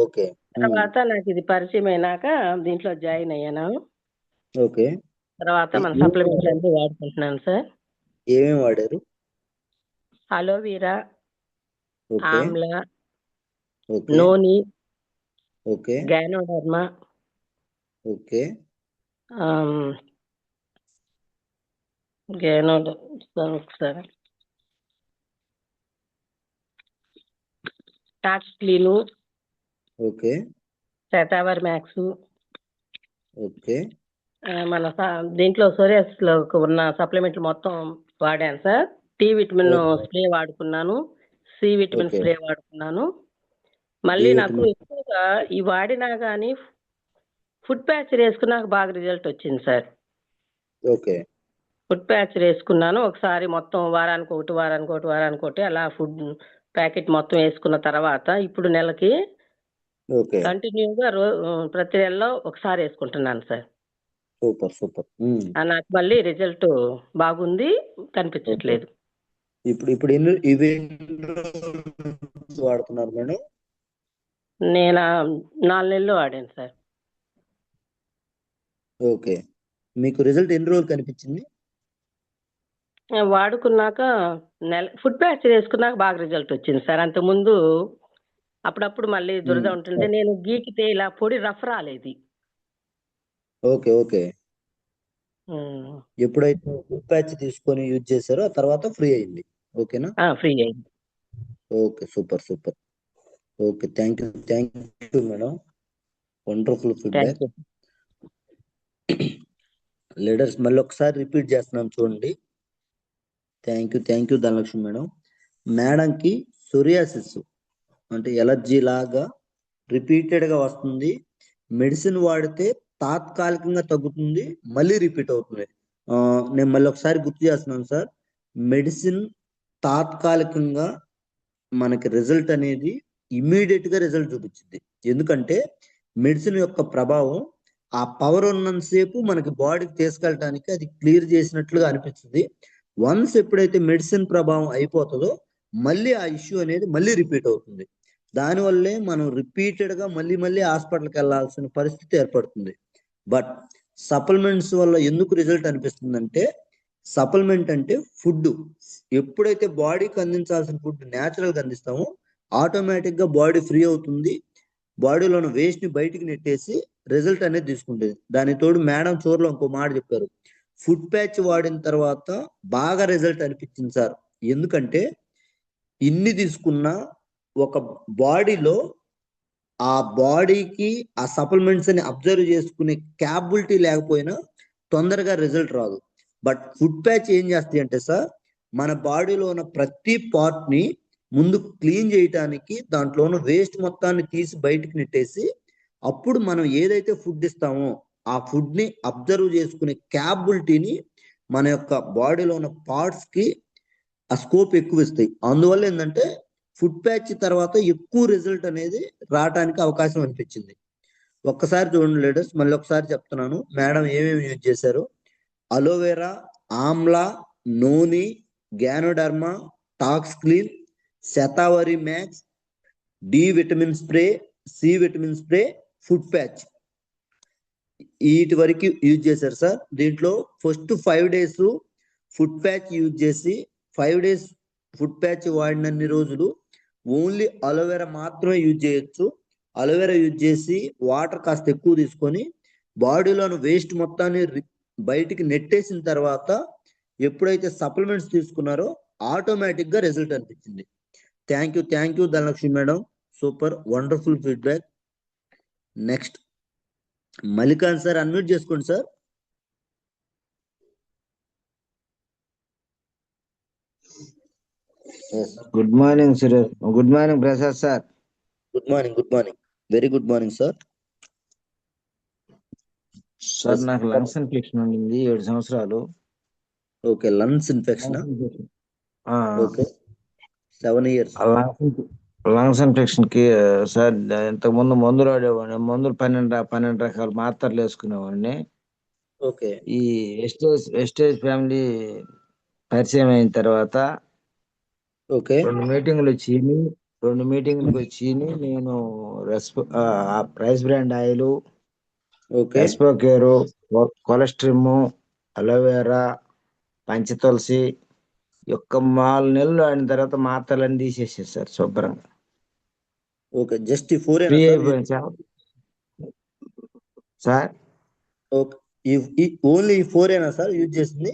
Speaker 2: ఓకే
Speaker 4: తర్వాత నాకు ఇది పరిచయం అయినాక దీంట్లో జాయిన్ అయ్యాను.
Speaker 2: ఓకే
Speaker 4: తర్వాత మన సప్లిమెంట్లు అన్ని వాడుకుంటున్నాను సార్.
Speaker 2: ఏమేమి వాడారు?
Speaker 4: Aloe vera,
Speaker 2: okay
Speaker 4: amla,
Speaker 2: okay
Speaker 4: noni,
Speaker 2: okay
Speaker 4: ganoderma,
Speaker 2: okay
Speaker 4: ఒకసారి tox clean,
Speaker 2: okay
Speaker 4: shatavari max,
Speaker 2: okay
Speaker 4: మన దీంట్లో సోరియాసిస్ లో ఉన్న సప్లిమెంట్లు మొత్తం వాడాను సార్. టీ విటమిన్
Speaker 2: ఓకే
Speaker 4: స్ప్రే వాడుకున్నాను, సి విటమిన్
Speaker 2: ఓకే
Speaker 4: స్ప్రే వాడుకున్నాను.
Speaker 2: డి
Speaker 4: మళ్ళీ నాకు
Speaker 2: విటమిన్
Speaker 4: ఎక్కువగా ఈ వాడినా కానీ ఫుడ్ ప్యాచ్ వేసుకున్నాక బాగా రిజల్ట్ వచ్చింది సార్.
Speaker 2: ఓకే
Speaker 4: ఫుడ్ ప్యాచ్ వేసుకున్నాను ఒకసారి, మొత్తం వారానికి ఒకటి అలా ఫుడ్ ప్యాకెట్ మొత్తం వేసుకున్న తర్వాత ఇప్పుడు నెలకి
Speaker 2: ఓకే
Speaker 4: కంటిన్యూగా ప్రతి నెలలో ఒకసారి వేసుకుంటున్నాను సార్.
Speaker 2: సూపర్ సూపర్
Speaker 4: నాకు మళ్ళీ రిజల్ట్ బాగుంది, కనిపించట్లేదు.
Speaker 2: ఇప్పుడు ఇప్పుడు ఇవి వాడుతున్నారు మేడం?
Speaker 4: నేను 4 నెలలు వాడాను సార్.
Speaker 2: ఓకే మీకు రిజల్ట్ ఎన్ని రోజులు కనిపించింది?
Speaker 4: వాడుకున్నాక ఫుడ్ ప్యాచ్ వేసుకున్నాక బాగా రిజల్ట్ వచ్చింది సార్. అంతకుముందు అప్పుడప్పుడు మళ్ళీ దురద ఉంటుంది, నేను గీకితే ఇలా పొడి రఫ్ రాలేదు.
Speaker 2: ఓకే ఓకే ఎప్పుడైతే ఫుడ్ ప్యాచ్ తీసుకొని యూజ్ చేశారో ఆ తర్వాత ఫ్రీ అయింది. ఓకేనా?
Speaker 4: ఫ్రీ అయింది.
Speaker 2: Okay super super. Okay thank you madam, wonderful feedback. Leaders మళ్ళీ ఒకసారి రిపీట్ చేస్తున్నాం చూడండి. Thank you Dhanalakshmi madam. మేడంకి సోరియాసిస్ అంటే ఎలర్జీ లాగా రిపీటెడ్ గా వస్తుంది, మెడిసిన్ వాడితే తాత్కాలికంగా తగ్గుతుంది, మళ్ళీ రిపీట్ అవుతుంది. నేను మళ్ళీ ఒకసారి గుర్తు చేస్తున్నాను సార్, మెడిసిన్ తాత్కాలికంగా మనకి రిజల్ట్ అనేది ఇమ్మీడియట్ గా రిజల్ట్ చూపించింది. ఎందుకంటే మెడిసిన్ యొక్క ప్రభావం ఆ పవర్ ఉన్నంతసేపు మనకి బాడీకి తీసుకెళ్ళటానికి అది క్లియర్ చేసినట్లుగా అనిపిస్తుంది. వన్స్ ఎప్పుడైతే మెడిసిన్ ప్రభావం అయిపోతుందో మళ్ళీ ఆ ఇష్యూ అనేది మళ్ళీ రిపీట్ అవుతుంది. దానివల్లే మనం రిపీటెడ్ గా మళ్ళీ హాస్పిటల్కి వెళ్ళాల్సిన పరిస్థితి ఏర్పడుతుంది. బట్ సప్లిమెంట్స్ వల్ల ఎందుకు రిజల్ట్ అనిపిస్తుందంటే, సప్లిమెంట్ అంటే ఫుడ్ ఎప్పుడైతే బాడీకి అందించాల్సిన ఫుడ్ న్యాచురల్ గా అందిస్తామో ఆటోమేటిక్ గా బాడీ ఫ్రీ అవుతుంది, బాడీలో ఉన్న వేస్ట్ ని బయటికి నెట్టేసి రిజల్ట్ అనేది తీసుకుంటుంది. దాని తోడు మేడం చోరులో ఇంకో మాట చెప్పారు, ఫుడ్ ప్యాచ్ వాడిన తర్వాత బాగా రిజల్ట్ అనిపించింది సార్. ఎందుకంటే ఇన్ని తీసుకున్న ఒక బాడీలో ఆ బాడీకి ఆ సప్లిమెంట్స్ ని అబ్జర్వ్ చేసుకునే క్యాపబిలిటీ లేకపోయినా తొందరగా రిజల్ట్ రాదు. బట్ ఫుడ్ ప్యాచ్ ఏం చేస్తాయి అంటే సార్, మన బాడీలో ఉన్న ప్రతి పార్ట్ ని ముందు క్లీన్ చేయటానికి దాంట్లో ఉన్న వేస్ట్ మొత్తాన్ని తీసి బయటికి నెట్టేసి అప్పుడు మనం ఏదైతే ఫుడ్ ఇస్తామో ఆ ఫుడ్ ని అబ్జర్వ్ చేసుకునే క్యాపబిలిటీని మన యొక్క బాడీలో ఉన్న పార్ట్స్ కి ఆ స్కోప్ ఎక్కువ ఇస్తాయి. అందువల్ల ఏంటంటే ఫుడ్ ప్యాచ్ తర్వాత ఎక్కువ రిజల్ట్ అనేది రావడానికి అవకాశం అనిపించింది. ఒక్కసారి చూడండి లీడర్స్, మళ్ళీ ఒకసారి చెప్తున్నాను మేడం ఏమేమి యూజ్ చేశారు. Aloe vera, amla, noni, ganoderma, tox clean, shatavari max, D vitamin spray, C vitamin spray, food patch. వీటి వరకు యూజ్ చేశారు సార్. దీంట్లో first 5 days food patch use చేసి 5 days ఫుడ్ ప్యాచ్ వాడినన్ని రోజులు ఓన్లీ అలోవెరా మాత్రమే యూజ్ చేయొచ్చు. అలోవెరా యూజ్ చేసి వాటర్ కాస్త ఎక్కువ తీసుకొని బాడీలోని వేస్ట్ మొత్తాన్ని బయటికి నెట్టేసిన తర్వాత ఎప్పుడైతే సప్లిమెంట్స్ తీసుకున్నారో ఆటోమేటిక్ గా రిజల్ట్ అనిపించింది. Thank you Dhanalakshmi madam, super wonderful feedback. Next మల్లికాన్ సార్, అన్మ్యూట్ చేసుకోండి sir.
Speaker 5: Good morning Suresh. Good morning Prasad sir.
Speaker 2: Good morning, very good morning sir.
Speaker 5: Sir నాకు లంగ్స్ ఇన్ఫెక్షన్ ఉండింది 7 సంవత్సరాలు.
Speaker 2: Okay, lungs infection. Okay, 7 years.
Speaker 5: Lungs infection కి సార్ ఇంతకు ముందు మందులు వాడేవాడిని. మందులు 12 రకాల మాత్రలు వేసుకునేవాడిని.
Speaker 2: ఓకే,
Speaker 5: ఈ వెస్టేజ్ ఫ్యామిలీ పరిచయం అయిన తర్వాత
Speaker 2: ఓకే,
Speaker 5: 2 మీటింగ్లకు వచ్చి నేను rice brand oil,
Speaker 2: okay,
Speaker 5: రెస్పోకేర్, కొలెస్ట్రిమ్, aloe vera, Panchatulasi 4 నెలలు ఆడిన తర్వాత మాత్రలన్నీ తీసేసారు సార్ శుభ్రంగా.
Speaker 2: ఓకే, జస్ట్ ఈ 4
Speaker 5: ఫ్రీ అయిపోయింది సార్.
Speaker 2: ఓకే, ఓన్లీ ఈ 4 సార్ యూజ్ చేసింది?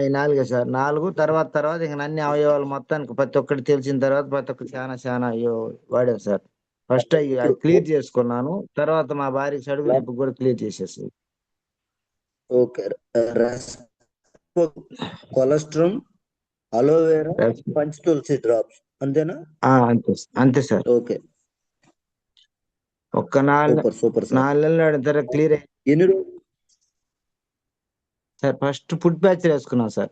Speaker 5: ఈ 4 సార్. 4 తర్వాత ఇంక అన్ని అవయవాలు మొత్తానికి ప్రతి ఒక్కటి తెలిసిన తర్వాత ప్రతి ఒక్కటి చాలా వాడాను సార్. ఫస్ట్ అవి క్లియర్ చేసుకున్నాను, తర్వాత మా భార్యకి సడుగు నొప్పి కూడా క్లియర్ చేసేసి.
Speaker 2: Okay, cholesterol, aloe vera, Panchatulsi drops, అంతేనా?
Speaker 5: అంతే సార్.
Speaker 2: ఓకే,
Speaker 5: ఒక్క 4 నెలలు ఆడిన తర్వాత క్లియర్ అయ్యి.
Speaker 2: ఎన్ని రోజులు
Speaker 5: సార్ ఫస్ట్ ఫుడ్ ప్యాచ్ వేసుకున్నాం సార్.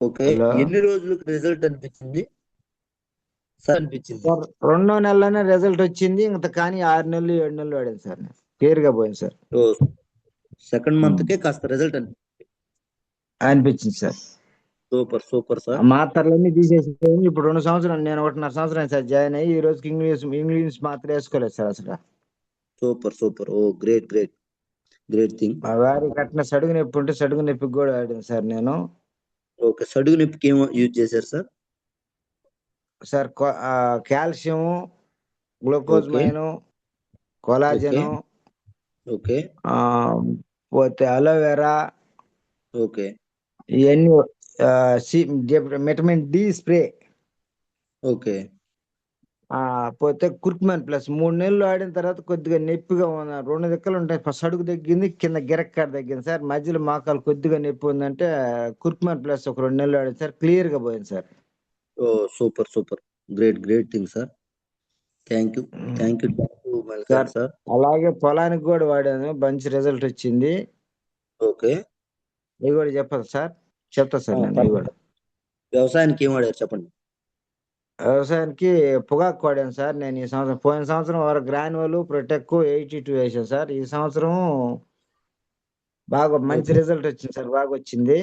Speaker 2: ఓకే, ఎన్ని రోజులకు రిజల్ట్ అనిపించింది సార్? అనిపించింది
Speaker 5: సార్ 2వ నెలలోనే రిజల్ట్ వచ్చింది. ఇంత కానీ 6 నెలలు 7 నెలలు వాడాను సార్. క్లియర్ గా పోయింది సార్.
Speaker 2: సెకండ్ మంత్ కే కాస్త రిజల్ట్
Speaker 5: అనిపించింది సార్.
Speaker 2: Super sir.
Speaker 5: మాత్రలన్నీ తీసేసి ఇప్పుడు 2 సంవత్సరాలు, నేను 1.5 సంవత్సరం సార్ జాయిన్ అయ్యి. ఈ రోజుకి ఇంగ్లీష్ మాత్రం వేసుకోలేదు సార్ అసలు.
Speaker 2: సూపర్. ఓ గ్రేట్ థింగ్.
Speaker 5: మా వారి కట్టిన సడుగు నొప్పి ఉంటే సడుగు నొప్పికి కూడా వాడాను సార్ నేను.
Speaker 2: ఓకే, సడుగు నొప్పికి ఏమో యూజ్ చేశారు sir?
Speaker 5: Sir calcium, glucosamine, collagen,
Speaker 2: okay,
Speaker 5: పోతే అలోవెరా,
Speaker 2: ఓకే,
Speaker 5: ఇవన్నీ, విటమిన్ డి స్ప్రే,
Speaker 2: ఓకే,
Speaker 5: పోతే కుర్కుమెన్ ప్లస్. 3 నెలలు ఆడిన తర్వాత కొద్దిగా నొప్పిగా ఉన్న 2 దిక్కలు ఉంటాయి. సడుగు తగ్గింది, కింద గిరక్కాడ తగ్గింది సార్. మధ్యలో మోకాలు కొద్దిగా నొప్పి ఉందంటే కుర్కుమెన్ ప్లస్ ఒక 2 నెలలు ఆడింది సార్. క్లియర్ గా పోయింది sir.
Speaker 2: Oh super great thing sir. Thank you sir.
Speaker 5: అలాగే పొలానికి కూడా వాడాను, మంచి రిజల్ట్ వచ్చింది.
Speaker 2: ఓకే,
Speaker 5: ఇవి కూడా చెప్తా సార్ నేను. ఇవి కూడా
Speaker 2: వ్యవసాయానికి ఏం వాడారు చెప్పండి?
Speaker 5: వ్యవసాయానికి పొగాకు వాడాను సార్. నేను ఈ సంవత్సరం, పోయిన సంవత్సరం గ్రాన్యువల్, ప్రొటెక్ 82 వేసాను సార్. ఈ సంవత్సరం బాగా మంచి రిజల్ట్ వచ్చింది సార్, బాగా వచ్చింది.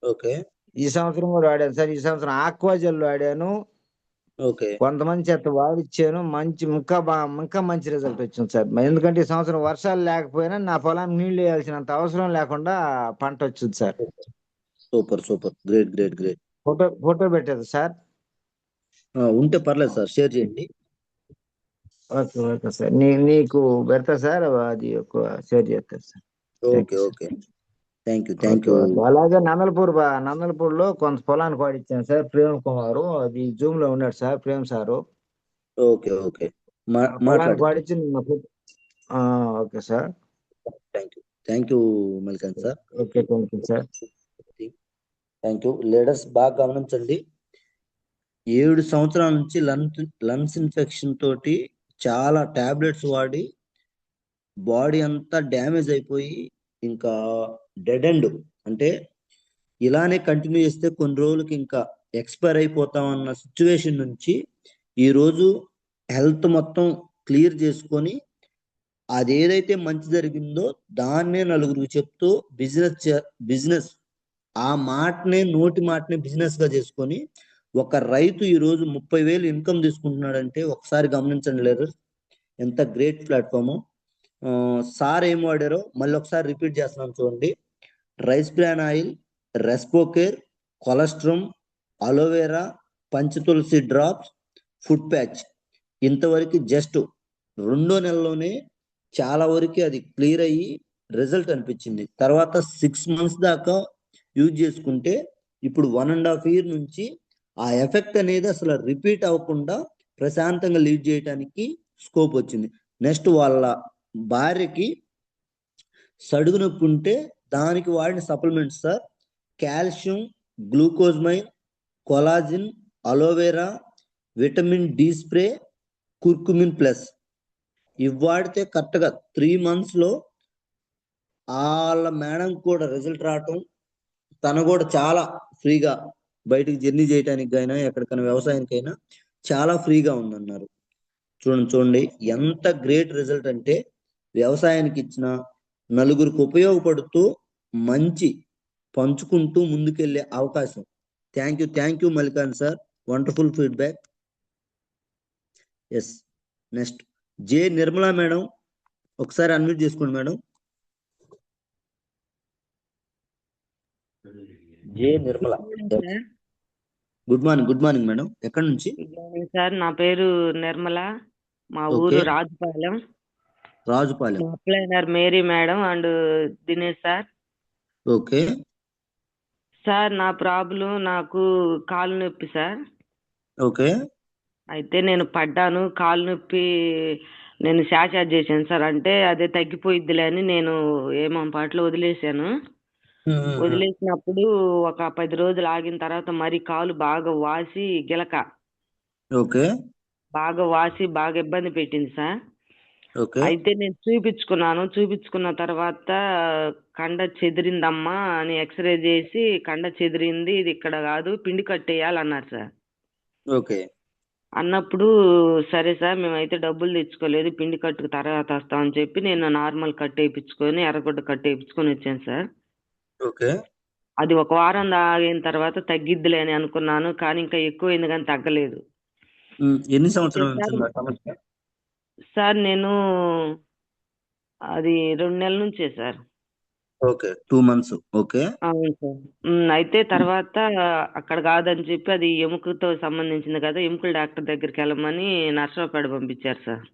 Speaker 2: ఓకే,
Speaker 5: ఈ సంవత్సరం కూడా వాడాను సార్. ఈ సంవత్సరం ఆక్వాజెల్ వాడాను.
Speaker 2: ఓకే,
Speaker 5: కొంతమంది చేత వాడిచ్చాను, ఇంకా మంచి రిజల్ట్ వచ్చింది సార్. ఎందుకంటే ఈ సంవత్సరం వర్షాలు లేకపోయినా నా పొలానికి నీళ్లు వేయాల్సినంత అవసరం లేకుండా పంట వచ్చింది సార్.
Speaker 2: Super great.
Speaker 5: ఫోటో పెట్టేది సార్.
Speaker 2: ఉంటే పర్లేదు సార్, షేర్ చేయండి.
Speaker 5: ఓకే సార్, నీకు పెడతా సార్, అది షేర్ చేస్తారు సార్.
Speaker 2: Okay, thank you.
Speaker 5: అలాగే నందలపూర్లో కొంత పొలానికి వాడిచ్చాను సార్. ప్రేమ్ కుమార్, అది జూమ్ లో ఉన్నాడు సార్, ప్రేమ్ సారు.
Speaker 2: ఓకే,
Speaker 5: వాడిచ్చి. ఓకే సార్,
Speaker 2: థ్యాంక్ యూ మల్లికాన్ sir.
Speaker 5: Okay, thank you sir.
Speaker 2: Thank you. Leaders బాగా గమనించండి. 7 సంవత్సరాల నుంచి లంగ్స్ ఇన్ఫెక్షన్ తోటి చాలా టాబ్లెట్స్ వాడి బాడీ అంతా డ్యామేజ్ అయిపోయి ఇంకా డెడ్ ఎండ్, అంటే ఇలానే కంటిన్యూ చేస్తే కొన్ని రోజులకి ఇంకా ఎక్స్పైర్ అయిపోతామన్న సిచ్యువేషన్ నుంచి ఈ రోజు హెల్త్ మొత్తం క్లియర్ చేసుకొని అదేదైతే మంచి జరిగిందో దాన్నే నలుగురికి చెప్తూ బిజినెస్ ఆ నోటి మాటనే బిజినెస్ గా చేసుకొని ఒక రైతు ఈ రోజు 30,000 ఇన్కమ్ తీసుకుంటున్నాడంటే ఒకసారి గమనించండి లేదు, ఎంత గ్రేట్ ప్లాట్ఫామ్. సార్ ఏం వాడారో మళ్ళీ ఒకసారి రిపీట్ చేస్తున్నాం చూడండి. Rice bran oil, Respocare, colostrum, aloe vera, Panchatulsi drops, food patch. ఇంతవరకు జస్ట్ 2 నెలల్లోనే చాలా వరకు అది క్లియర్ అయ్యి రిజల్ట్ అనిపించింది. తర్వాత 6 months దాకా యూజ్ చేసుకుంటే ఇప్పుడు 1.5 year నుంచి ఆ ఎఫెక్ట్ అనేది అసలు రిపీట్ అవ్వకుండా ప్రశాంతంగా లీడ్ చేయడానికి స్కోప్ వచ్చింది. నెక్స్ట్ వాళ్ళ భార్యకి సడుగు నొప్పి ఉంటే దానికి వాడిన supplements sir calcium, glucosamine, collagen, aloe vera, vitamin D spray, curcumin plus. ఇవి వాడితే కరెక్ట్గా 3 months లో వాళ్ళ మేడం కూడా రిజల్ట్ రావటం, తను కూడా చాలా ఫ్రీగా బయటికి జర్నీ చేయడానికి అయినా ఎక్కడికైనా వ్యవసాయానికైనా చాలా ఫ్రీగా ఉందన్నారు. చూడండి ఎంత గ్రేట్ రిజల్ట్ అంటే వ్యవసాయానికి ఇచ్చిన నలుగురికి ఉపయోగపడుతూ మంచి పంచుకుంటూ ముందుకెళ్లే అవకాశం. Thank you Mallikarjun sir, wonderful feedback. Yes, next J Nirmala madam, ఒకసారి అన్మ్యూట్ చేసుకోండి madam. J Nirmala, good morning madam. ఎక్కడి నుంచి?
Speaker 6: సార్ నా పేరు నిర్మల, మా ఊరు Rajupalem. Upliner Mary madam and Dinesh sir.
Speaker 2: Okay
Speaker 6: sir నా ప్రాబ్లం నాకు కాలు నొప్పి సార్.
Speaker 2: ఓకే
Speaker 6: అయితే నేను పడ్డాను, కాలు నొప్పి నేను శాషాజ్ చేశాను సార్. అంటే అదే తగ్గిపోయిద్దిలే అని నేను ఏమో పాటలో వదిలేశాను. వదిలేసినప్పుడు ఒక 10 రోజులు ఆగిన తర్వాత మరి కాలు బాగా వాసి గిలక
Speaker 2: ఓకే
Speaker 6: బాగా వాసి బాగా ఇబ్బంది పెట్టింది సార్.
Speaker 2: ఓకే
Speaker 6: అయితే నేను చూపించుకున్న తర్వాత కండ చెదిరిందమ్మా అని ఎక్స్రే చేసి కండ చెదిరింది, ఇది ఇక్కడ కాదు పిండి కట్టేయాలన్నారు సార్.
Speaker 2: ఓకే
Speaker 6: అన్నప్పుడు సరే సార్ మేమైతే డబ్బులు తెచ్చుకోలేదు, పిండి కట్టుకు తర్వాత వస్తామని చెప్పి నేను నార్మల్ కట్ వేయించుకొని ఎర్రగొడ్డ కట్ వేయించుకొని వచ్చాను సార్.
Speaker 2: ఓకే
Speaker 6: అది ఒక వారం ఆగిన తర్వాత తగ్గిద్దిలే అని అనుకున్నాను, కానీ ఇంకా ఎక్కువైంది కానీ తగ్గలేదు.
Speaker 2: ఎన్ని సంవత్సరాలు
Speaker 6: సార్ నేను అది 2 నెలల నుంచే సార్.
Speaker 2: Okay 2 months. ఓకే
Speaker 6: అవును సార్. అయితే తర్వాత అక్కడ కాదని చెప్పి అది ఎముకతో సంబంధించింది కదా, ఎముకల డాక్టర్ దగ్గరికి వెళ్ళమని నర్సరావుపేట పంపించారు సార్.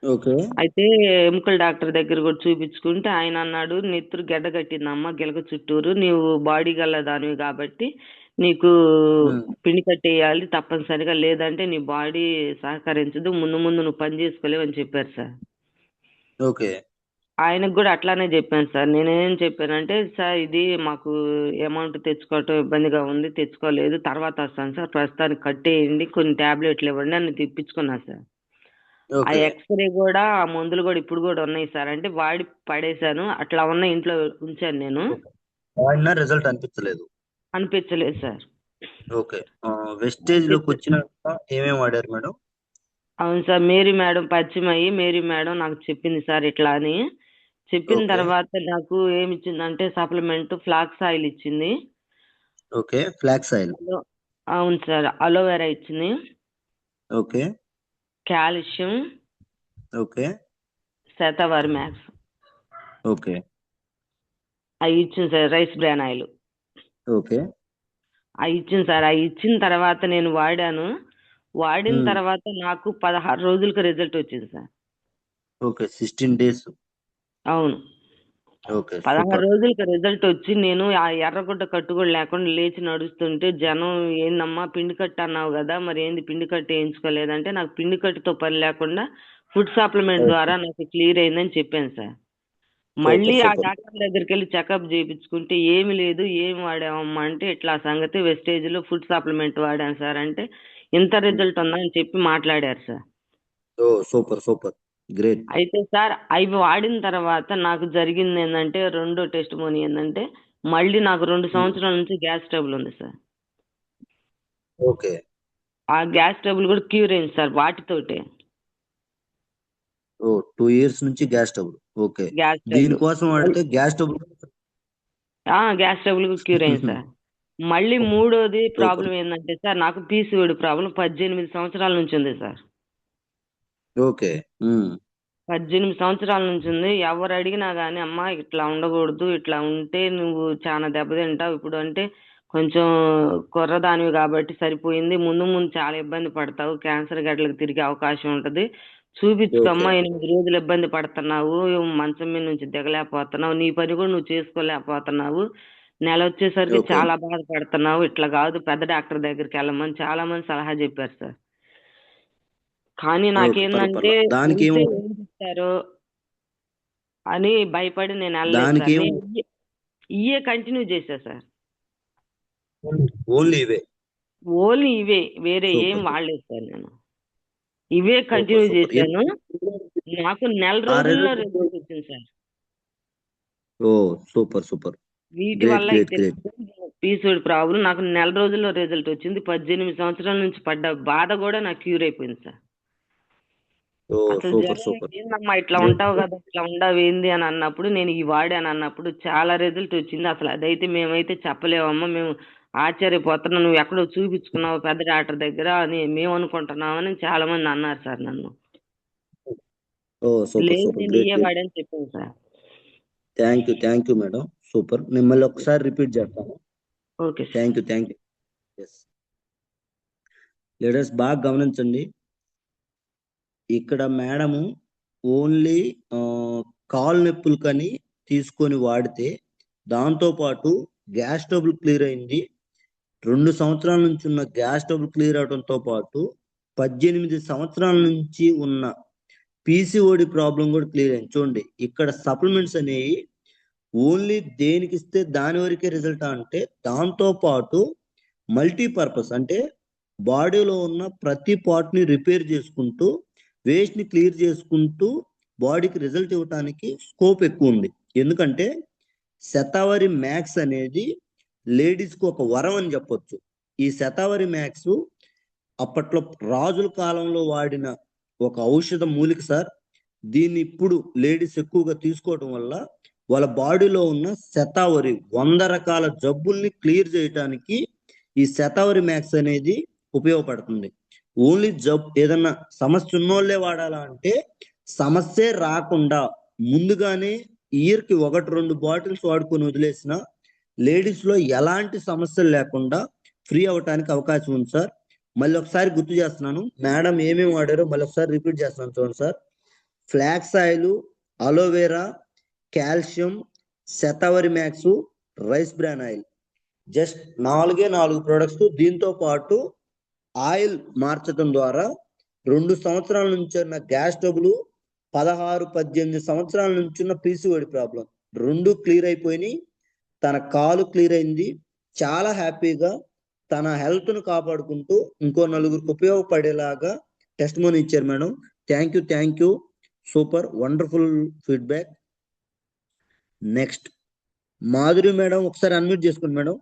Speaker 2: ఓకే
Speaker 6: అయితే ఎముకల డాక్టర్ దగ్గర కూడా చూపించుకుంటే ఆయన అన్నాడు, నెత్తురు గెడ్డ కట్టిందమ్మా గిలక చుట్టూరు, నీవు బాడీ గల దానివి కాబట్టి నీకు పిండి కట్టేయాలి తప్పనిసరిగా, లేదంటే నీ బాడీ సహకరించదు, ముందు నువ్వు పని చేసుకోలేవు అని చెప్పారు సార్.
Speaker 2: ఓకే
Speaker 6: ఆయనకు కూడా అట్లానే చెప్పాను సార్. నేనేం చెప్పానంటే సార్ ఇది మాకు అమౌంట్ తెచ్చుకోవటం ఇబ్బందిగా ఉంది, తెచ్చుకోలేదు, తర్వాత వస్తాను సార్, ప్రస్తుతానికి కట్టేయండి, కొన్ని టాబ్లెట్లు ఇవ్వండి అని తెప్పించుకున్నా సార్. ఆ ఎక్స్రే కూడా ఆ మందులు కూడా ఇప్పుడు కూడా ఉన్నాయి సార్. అంటే వాడి పడేశాను, అట్లా ఉన్న ఇంట్లో ఉంచాను నేను.
Speaker 2: రిజల్ట్
Speaker 6: అనిపించలేదు సార్.
Speaker 2: ఓకే వెస్టేజ్ లోకి వచ్చినాక ఏమేమి వాడారు మేడం?
Speaker 6: అవును సార్, మేరీ మేడం పరిచయం అయ్యి మేరీ మేడం నాకు చెప్పింది సార్ ఇట్లా అని. చెప్పిన తర్వాత నాకు ఏమి ఇచ్చిందంటే సప్లిమెంట్ ఫ్లాక్స్ ఆయిల్ ఇచ్చింది.
Speaker 2: Okay flax oil.
Speaker 6: అవును సార్, అలోవెరా ఇచ్చింది.
Speaker 2: Okay
Speaker 6: calcium.
Speaker 2: Okay
Speaker 6: shatavari max.
Speaker 2: Okay
Speaker 6: అవి ఇచ్చింది sir. Rice bran oil.
Speaker 2: Okay
Speaker 6: అవి ఇచ్చింది సార్. అవి ఇచ్చిన తర్వాత నేను వాడిన తర్వాత నాకు 16 రోజులకు రిజల్ట్ వచ్చింది సార్.
Speaker 2: Okay 16 days.
Speaker 6: అవును,
Speaker 2: ఓకే
Speaker 6: 16 రోజులకి రిజల్ట్ వచ్చి నేను ఆ ఎర్రగుడ్డ కట్టు కూడా లేకుండా లేచి నడుస్తుంటే జనం ఏందమ్మా పిండి కట్టు అన్నావు కదా, మరి ఏంది పిండి కట్టు వేయించుకోలేదంటే నాకు పిండి కట్టుతో పని లేకుండా ఫుడ్ సప్లిమెంట్ ద్వారా నాకు క్లియర్ అయిందని చెప్పాను సార్. మళ్ళీ ఆ డాక్టర్ దగ్గరికి వెళ్ళి చెకప్ చేయించుకుంటే ఏమి లేదు, ఏమి వాడామమ్మా అంటే ఇట్లా సంగతి వెస్టేజ్ లో ఫుడ్ సప్లిమెంట్ వాడాను సార్ అంటే ఇంత రిజల్ట్ ఉందని చెప్పి మాట్లాడారు సార్.
Speaker 2: Super great.
Speaker 6: అయితే సార్ అవి వాడిన తర్వాత నాకు జరిగింది ఏంటంటే, రెండో టెస్ట్ మోనీ ఏంటంటే మళ్ళీ నాకు 2 సంవత్సరాల నుంచి గ్యాస్ ట్రబుల్ ఉంది సార్.
Speaker 2: ఓకే
Speaker 6: ఆ గ్యాస్ ట్రబుల్ కూడా క్యూర్ అయింది సార్ వాటితోటే.
Speaker 2: 2 years నుంచి గ్యాస్ ట్రబుల్. ఓకే
Speaker 6: గ్యాస్
Speaker 2: దీనికోసం వాడితే గ్యాస్ ట్రబుల్
Speaker 6: క్యూర్ అయింది సార్. మళ్ళీ మూడోది ప్రాబ్లం ఏంటంటే సార్ నాకు పీసీఓడి ప్రాబ్లం 18 సంవత్సరాల నుంచి ఉంది సార్.
Speaker 2: ఓకే
Speaker 6: 18 సంవత్సరాల నుంచి ఉంది. ఎవరు అడిగినా గానీ అమ్మా ఇట్లా ఉండకూడదు, ఇట్లా ఉంటే నువ్వు చాలా దెబ్బతింటావు. ఇప్పుడు అంటే కొంచెం కుర్రదానివి కాబట్టి సరిపోయింది. ముందు ముందు చాలా ఇబ్బంది పడతావు. క్యాన్సర్ గడ్డలకు తిరిగే అవకాశం ఉంటది.
Speaker 2: ఓకే
Speaker 6: చూపించుకోమ్మా, 8 రోజులు ఇబ్బంది పడుతున్నావు, మంచం మీద నుంచి దిగలేకపోతున్నావు, నీ పని కూడా నువ్వు చేసుకోలేకపోతున్నావు, నెల వచ్చేసరికి
Speaker 2: ఓకే
Speaker 6: చాలా బాధపడుతున్నావు, ఇట్లా కాదు పెద్ద డాక్టర్ దగ్గరికి వెళ్ళమని చాలా మంది సలహా చెప్పారు సార్. కానీ
Speaker 2: ఓకే
Speaker 6: నాకేందంటే
Speaker 2: పర్లేదు దానికి
Speaker 6: వెళ్తే
Speaker 2: ఏం
Speaker 6: ఏం చెప్తారో అని భయపడి నేను వెళ్ళలేదు
Speaker 2: దానికి
Speaker 6: సార్.
Speaker 2: ఏం
Speaker 6: నేను ఇయే కంటిన్యూ చేశా సార్.
Speaker 2: ఓన్లీ ఇవే
Speaker 6: ఓన్లీ ఇవే, వేరే ఏం
Speaker 2: సూపర్
Speaker 6: వాడలేదు సార్. నేను ఇవే
Speaker 2: సూపర్
Speaker 6: కంటిన్యూ
Speaker 2: సూపర్
Speaker 6: చేశాను. నాకు నెల
Speaker 2: ఆ
Speaker 6: రోజుల్లో
Speaker 2: రిజల్ట్
Speaker 6: రిజల్ట్ వచ్చింది సార్.
Speaker 2: ఓ సూపర్ సూపర్
Speaker 6: వీటి
Speaker 2: గ్రేట్
Speaker 6: వల్ల
Speaker 2: గ్రేట్
Speaker 6: అయితే
Speaker 2: గ్రేట్
Speaker 6: పీసీఓడి ప్రాబ్లం నాకు నెల రోజుల్లో రిజల్ట్ వచ్చింది. 18 సంవత్సరాల నుంచి పడ్డ బాధ కూడా నాకు క్యూర్ అయిపోయింది సార్.
Speaker 2: ఓ
Speaker 6: అసలు
Speaker 2: సూపర్
Speaker 6: జనం
Speaker 2: సూపర్
Speaker 6: ఏందమ్మా ఇట్లా
Speaker 2: గ్రేట్
Speaker 6: ఉంటావు కదా, ఇట్లా ఉండవు ఏంది అని అన్నప్పుడు, నేను ఈ వాడాను అన్నప్పుడు చాలా రిజల్ట్ వచ్చింది. అసలు అదైతే మేమైతే చెప్పలేమమ్మా, మేము ఆశ్చర్యపోతున్నాం, నువ్వు ఎక్కడో చూపించుకున్నావు పెద్ద డాక్టర్ దగ్గర అని మేము అనుకుంటున్నామని చాలా మంది అన్నారు సార్ నన్ను.
Speaker 2: ఓ సూపర్
Speaker 6: లేదు
Speaker 2: సూపర్
Speaker 6: నేను
Speaker 2: గ్రేట్
Speaker 6: ఇయ్యే
Speaker 2: గ్రేట్
Speaker 6: వాడని చెప్పాను sir.
Speaker 2: Thank you madam super మిమ్మల్ని ఒకసారి రిపీట్ చేస్తాను
Speaker 6: okay sir.
Speaker 2: Thank you yes leaders బాగా గమనించండి ఇక్కడ మేడము ఓన్లీ కాలు నొప్పులకని తీసుకొని వాడితే దాంతోపాటు గ్యాస్ ట్రబుల్ క్లియర్ అయింది 2 సంవత్సరాల నుంచి ఉన్న గ్యాస్ ట్రబుల్ క్లియర్ అవడంతో పాటు 18 సంవత్సరాల నుంచి ఉన్న పీసీఓడి ప్రాబ్లం కూడా క్లియర్ అయింది చూడండి ఇక్కడ సప్లిమెంట్స్ అనేవి ఓన్లీ దేనికి ఇస్తే దాని వరకే రిజల్ట్ అంటే దాంతో పాటు మల్టీపర్పస్ అంటే బాడీలో ఉన్న ప్రతి పార్ట్ ని రిపేర్ చేసుకుంటూ వేస్ట్ ని క్లియర్ చేసుకుంటూ బాడీకి రిజల్ట్ ఇవ్వడానికి స్కోప్ ఎక్కువ ఉంది ఎందుకంటే శతావరి మ్యాక్స్ అనేది లేడీస్ కు ఒక వరం అని చెప్పొచ్చు ఈ శతావరి మ్యాక్స్ అప్పట్లో రాజుల కాలంలో వాడిన ఒక ఔషధ మూలిక సార్ దీన్ని ఇప్పుడు లేడీస్ ఎక్కువగా తీసుకోవడం వల్ల వాళ్ళ బాడీలో ఉన్న శతావరి 100 రకాల జబ్బుల్ని క్లియర్ చేయడానికి ఈ శతావరి మ్యాక్స్ అనేది ఉపయోగపడుతుంది ఓన్లీ ఏదన్నా సమస్య ఉన్నోళ్ళే వాడాలా అంటే సమస్యే రాకుండా ముందుగానే ఇయర్ కి 1-2 బాటిల్స్ వాడుకొని వదిలేసిన లేడీస్ లో ఎలాంటి సమస్యలు లేకుండా ఫ్రీ అవటానికి అవకాశం ఉంది సార్ మళ్ళీ ఒకసారి గుర్తు చేస్తున్నాను మేడం ఏమేమి వాడారో మళ్ళీ ఒకసారి రిపీట్ చేస్తున్నాను చూడండి sir flax oil aloe vera calcium shatavari max rice bran oil just 4 products దీంతో పాటు ఆయిల్ మార్చడం ద్వారా 2 సంవత్సరాల నుంచి ఉన్న గ్యాస్ ట్రబుల్ 16-18 సంవత్సరాల నుంచి ఉన్న పీసీఓడి ప్రాబ్లం 2 క్లియర్ అయిపోయినాయి తన కాలు క్లియర్ అయింది చాలా హ్యాపీగా తన హెల్త్ ను కాపాడుకుంటూ ఇంకో 4గురికి ఉపయోగపడేలాగా టెస్ట్ మోని ఇచ్చారు madam thank you super wonderful feedback next Madhuri madam ఒకసారి అన్మ్యూట్ చేసుకోండి madam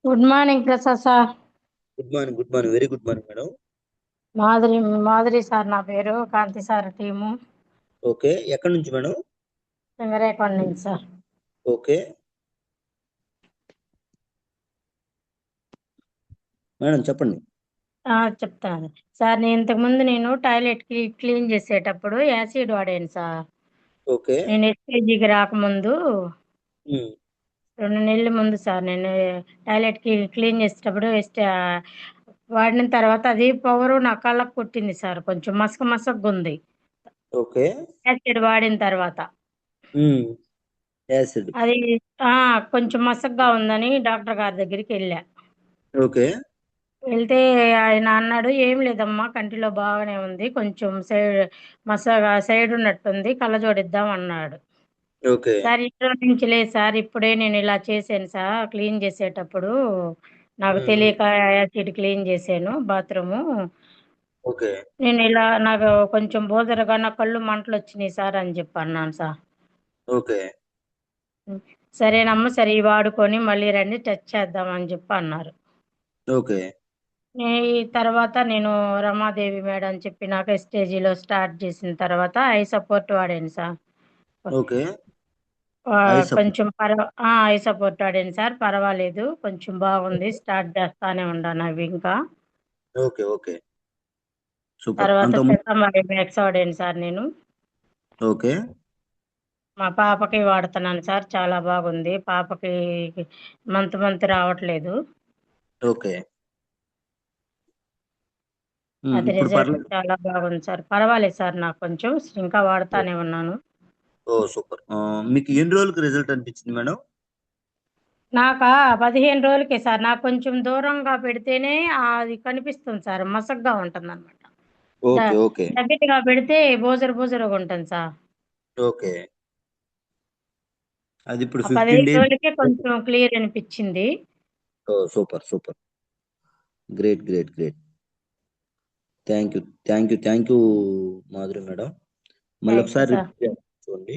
Speaker 7: good morning Prasad sir
Speaker 2: good morning very good morning madam
Speaker 7: Madhuri sir నా పేరు కాంతి సార్ టీము
Speaker 2: ఓకే ఎక్కడి నుంచి మేడం
Speaker 7: సింగరేకొండ నుంచి సార్
Speaker 2: ఓకే మేడం చెప్పండి
Speaker 7: చెప్తాను సార్ నేను ఇంతకుముందు టాయిలెట్ క్లీన్ చేసేటప్పుడు యాసిడ్ వాడాను సార్
Speaker 2: ఓకే
Speaker 7: నేను ఎస్కేజీకి రాకముందు 2 నెలల ముందు సార్ నేను టాయిలెట్ క్లీన్ చేసేటప్పుడు వాడిన తర్వాత అది పవరు నా కళ్ళకు కొట్టింది సార్ కొంచెం మసకగా ఉంది
Speaker 2: ఓకే
Speaker 7: యాసిడ్ వాడిన తర్వాత
Speaker 2: యాసిడ్
Speaker 7: అది కొంచెం మసకగా ఉందని డాక్టర్ గారి దగ్గరికి వెళ్ళా
Speaker 2: ఓకే
Speaker 7: వెళ్తే ఆయన అన్నాడు ఏం లేదమ్మా కంటిలో బాగానే ఉంది కొంచెం సైడ్ ఉన్నట్టుంది కళ్ళజోడిద్దాం అన్నాడు
Speaker 2: ఓకే
Speaker 7: సార్ ఇంట్లో నుంచి లేదు సార్ ఇప్పుడే నేను ఇలా చేశాను సార్ క్లీన్ చేసేటప్పుడు నాకు తెలియక యాసిడ్ క్లీన్ చేశాను బాత్రూము
Speaker 2: ఓకే
Speaker 7: నేను ఇలా నాకు కొంచెం బోదరగా నా కళ్ళు మంటలు వచ్చినాయి సార్ అని చెప్పి అన్నాను సార్
Speaker 2: ఓకే
Speaker 7: సరేనమ్మా సరే వాడుకొని మళ్ళీ రండి టచ్ చేద్దాం అని చెప్పి అన్నారు
Speaker 2: ఓకే
Speaker 7: ఈ తర్వాత నేను రమాదేవి మేడం చెప్పినాక స్టేజీలో స్టార్ట్ చేసిన తర్వాత ఐ సపోర్ట్ వాడాను సార్
Speaker 2: ఓకే
Speaker 7: కొంచెం ఐ సపోర్ట్ వాడాను సార్ పర్వాలేదు కొంచెం బాగుంది స్టార్ట్ చేస్తానే ఉన్నాను అవి ఇంకా
Speaker 2: ఓకే ఓకే సూపర్.
Speaker 7: తర్వాత
Speaker 2: అంత
Speaker 7: సెసమరీ మ్యాక్స్ వాడాను సార్ నేను.
Speaker 2: ఓకే.
Speaker 7: మా పాపకి వాడుతున్నాను సార్. చాలా బాగుంది. పాపకి మంత్ రావట్లేదు.
Speaker 2: ఓకే.
Speaker 7: అది
Speaker 2: ఇప్పుడు
Speaker 7: రిజల్ట్
Speaker 2: పర్లేదు.
Speaker 7: చాలా బాగుంది సార్. పర్వాలేదు సార్ నాకు కొంచెం. ఇంకా వాడుతానే ఉన్నాను.
Speaker 2: ఓ సూపర్. మీకు ఎన్ని రోజులకు రిజల్ట్ అనిపించింది మేడం?
Speaker 7: నాకా 15 రోజులకే సార్. నాకు కొంచెం దూరంగా పెడితేనే అది కనిపిస్తుంది సార్. మసగ్గా ఉంటుందన్నమాట.
Speaker 2: ఓకే. ఓకే.
Speaker 7: దగ్గరగా పెడితే బోజరుగా ఉంటుంది సార్.
Speaker 2: ఓకే. అది ఇప్పుడు
Speaker 7: ఆ
Speaker 2: 15
Speaker 7: 15
Speaker 2: డేస్.
Speaker 7: రోజులకే కొంచెం క్లియర్ అనిపించింది.
Speaker 2: Oh super. Super. Great. Great. Great. Thank you Madhuri madam. మళ్ళీ
Speaker 7: థ్యాంక్ యూ
Speaker 2: ఒకసారి
Speaker 7: సార్.
Speaker 2: చూడండి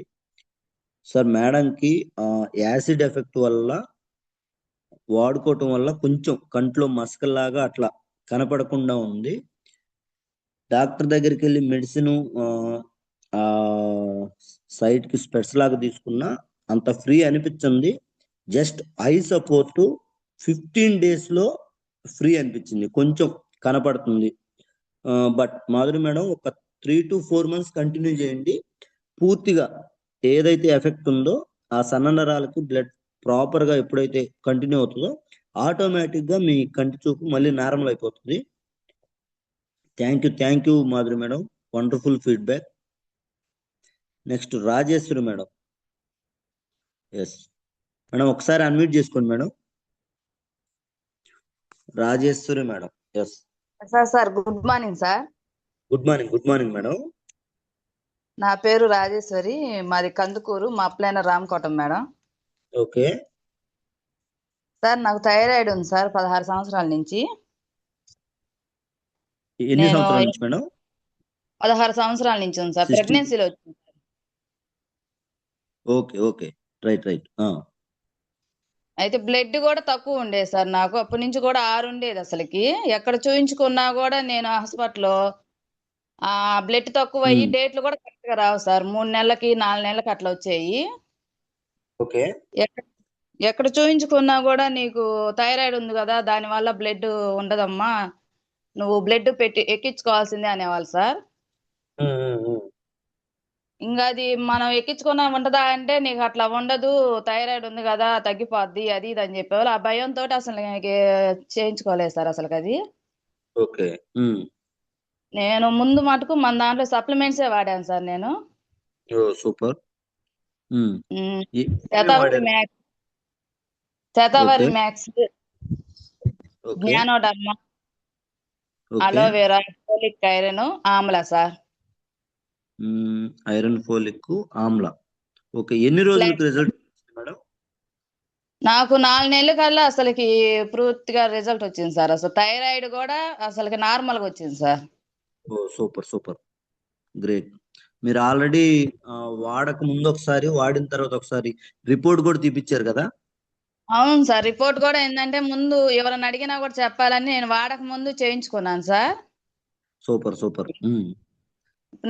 Speaker 2: సార్. మేడంకి యాసిడ్ ఎఫెక్ట్ వల్ల వాడుకోవటం వల్ల కొంచెం కంట్లో మసకలాగా అట్లా కనపడకుండా ఉంది. డాక్టర్ దగ్గరికి వెళ్ళి మెడిసిన్ సైట్ కి స్పెట్స్ లాగా తీసుకున్నా అంత ఫ్రీ అనిపించింది. జస్ట్ ఐ సపోర్ట్ 15 days లో ఫ్రీ అనిపించింది. కొంచెం కనపడుతుంది. బట్ మాధురి మేడం ఒక 3 to 4 months కంటిన్యూ చేయండి. పూర్తిగా ఏదైతే ఎఫెక్ట్ ఉందో ఆ సన్న నరాలకి బ్లడ్ ప్రాపర్ గా ఎప్పుడైతే కంటిన్యూ అవుతుందో ఆటోమేటిక్ గా మీ కంటి చూపు మళ్ళీ నార్మల్ అయిపోతుంది. Thank you Madhuri madam. Wonderful feedback. Next Rajeshwari madam. Yes madam, ఒకసారి అన్మ్యూట్ చేసుకోండి madam. Rajeshwari madam. Yes
Speaker 8: sir good morning sir.
Speaker 2: Good morning madam.
Speaker 8: నా పేరు రాజేశ్వరి, మాది కందుకూరు, మా అప్లైన రామకోటం మేడం.
Speaker 2: ఓకే
Speaker 8: సార్ నాకు థైరాయిడ్ ఉంది సార్ 16 సంవత్సరాల నుంచి.
Speaker 2: ఎన్ని
Speaker 8: నేను
Speaker 2: సంవత్సరాల నుంచి మేడం?
Speaker 8: 16 సంవత్సరాల నుంచి ఉంది సార్.
Speaker 2: 16.
Speaker 8: ప్రెగ్నెన్సీలో వచ్చింది.
Speaker 2: Okay right.
Speaker 8: అయితే బ్లడ్ కూడా తక్కువ ఉండేది సార్. నాకు అప్పటి నుంచి కూడా 6 ఉండేది. అసలుకి ఎక్కడ చూయించుకున్నా కూడా నేను హాస్పిటల్లో బ్లడ్ తక్కువ అయ్యి డేట్లు కూడా కరెక్ట్ గా రావు సార్. 3 నెలలకి 4 నెలలకి అట్లా వచ్చాయి.
Speaker 2: ఓకే.
Speaker 8: ఎక్కడ చూయించుకున్నా కూడా నీకు థైరాయిడ్ ఉంది కదా, దాని వల్ల బ్లడ్ ఉండదమ్మా, నువ్వు బ్లడ్ పెట్టి ఎక్కించుకోవాల్సిందే అనేవాళ్ళు సార్. ఇంకా అది మనం ఎక్కించుకున్నా ఉంటదా అంటే నీకు అట్లా ఉండదు, థైరాయిడ్ ఉంది కదా తగ్గిపోద్ది అది ఇది అని చెప్పేవాళ్ళు. ఆ భయంతో అసలు చేయించుకోలేదు సార్ అసలు అది.
Speaker 2: ఓకే.
Speaker 8: నేను ముందు మటుకు మన దాంట్లో సప్లిమెంట్సే వాడాను సార్ నేను.
Speaker 2: Super.
Speaker 8: Shatavari max, ganoderma, aloe vera, folic iron, amla sir.
Speaker 2: Iron, folic, amla. Okay. ఎన్ని రోజులకు రిజల్ట్ మేడం?
Speaker 8: నాకు 4 నెలల కల్లా అసలుకి పూర్తిగా రిజల్ట్ వచ్చింది సార్. అసలు థైరాయిడ్ కూడా అసలుకి నార్మల్ గా వచ్చింది సార్.
Speaker 2: Oh super. గ్రేట్. మీరు ఆల్రెడీ వాడక ముందు ఒకసారి, వాడిన తర్వాత ఒకసారి రిపోర్ట్ కూడా తీపిచ్చారు కదా?
Speaker 8: అవును సార్. రిపోర్ట్ కూడా ఏంటంటే ముందు ఎవరైనా అడిగినా కూడా చెప్పాలని నేను వాడక ముందు చేయించుకున్నాను సార్.
Speaker 2: సూపర్.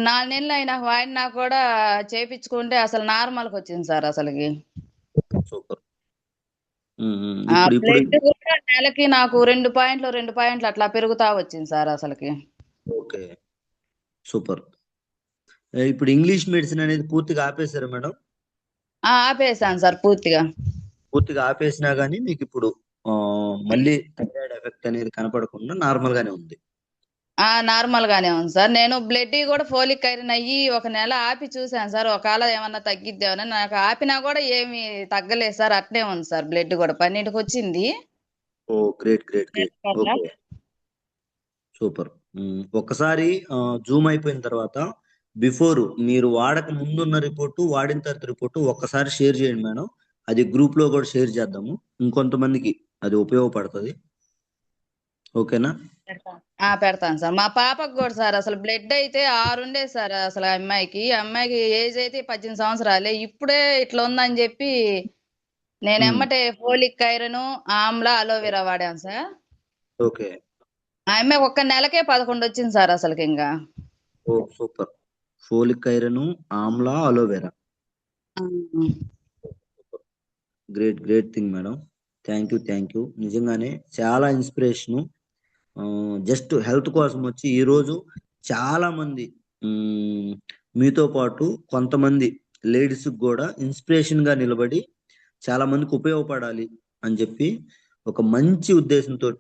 Speaker 8: 4 నెలలు అయినా వాడినా కూడా చేయించుకుంటే అసలు నార్మల్ కి వచ్చింది సార్ అసలుకి.
Speaker 2: సూపర్.
Speaker 8: బ్లడ్ కూడా నెలకి నాకు 2 పాయింట్లు అట్లా పెరుగుతా వచ్చింది సార్ అసలుకి.
Speaker 2: Okay super. ఇప్పుడు ఇంగ్లీష్ మెడిసిన్ అనేది పూర్తిగా ఆపేశారా మేడం?
Speaker 8: ఆపేసాను సార్ పూర్తిగా
Speaker 2: ఆపేసినా గానీ మీకు ఇప్పుడు మళ్ళీ థైరాయిడ్ ఎఫెక్ట్ అనేది కనపడకుండా నార్మల్ గానే ఉంది.
Speaker 8: నార్మల్ గానే ఉంది సార్. నేను బ్లడ్ కూడా ఫోలిక్ ఐరన్ అయ్యి 1 నెల ఆపి చూసాను సార్, ఒకవేళ ఏమన్నా తగ్గిద్దామని. నాకు ఆపినా కూడా ఏమి తగ్గలేదు సార్, అట్నే ఉంది సార్. బ్లడ్ కూడా 12కి వచ్చింది.
Speaker 2: ఓ గ్రేట్. Okay super. ఒక్కసారి జూమ్ అయిపోయిన తర్వాత బిఫోర్ మీరు వాడక ముందున్న రిపోర్టు, వాడిన తర్వాత రిపోర్టు ఒక్కసారి షేర్ చేయండి మేడం. అది గ్రూప్ లో కూడా షేర్ చేద్దాము, ఇంకొంతమందికి అది ఉపయోగపడుతుంది. ఓకేనా?
Speaker 8: పెడతాను సార్. మా పాపకు కూడా సార్ అసలు బ్లడ్ అయితే 6 ఉండేది సార్. అసలు అమ్మాయికి ఏజ్ అయితే 18 సంవత్సరాలే. ఇప్పుడే ఇట్లా ఉందని చెప్పి నేను ఎమ్మటే ఫోలిక్ ఐరన్, ఆమ్లా, అలోవెరా వాడాను సార్.
Speaker 2: ఓకే.
Speaker 8: ఆ అమ్మాయి 1 నెలకే 11 వచ్చింది సార్ అసలుకి. ఇంకా
Speaker 2: oh super. Folic iron, amla, aloe vera. Great thing madam. Thank you. నిజంగానే చాలా ఇన్స్పిరేషన్. జస్ట్ హెల్త్ కోసం వచ్చి ఈ రోజు చాలా మంది మీతో పాటు కొంతమంది లేడీస్ కూడా ఇన్స్పిరేషన్ గా నిలబడి చాలా మందికి ఉపయోగపడాలి అని చెప్పి ఒక మంచి ఉద్దేశంతో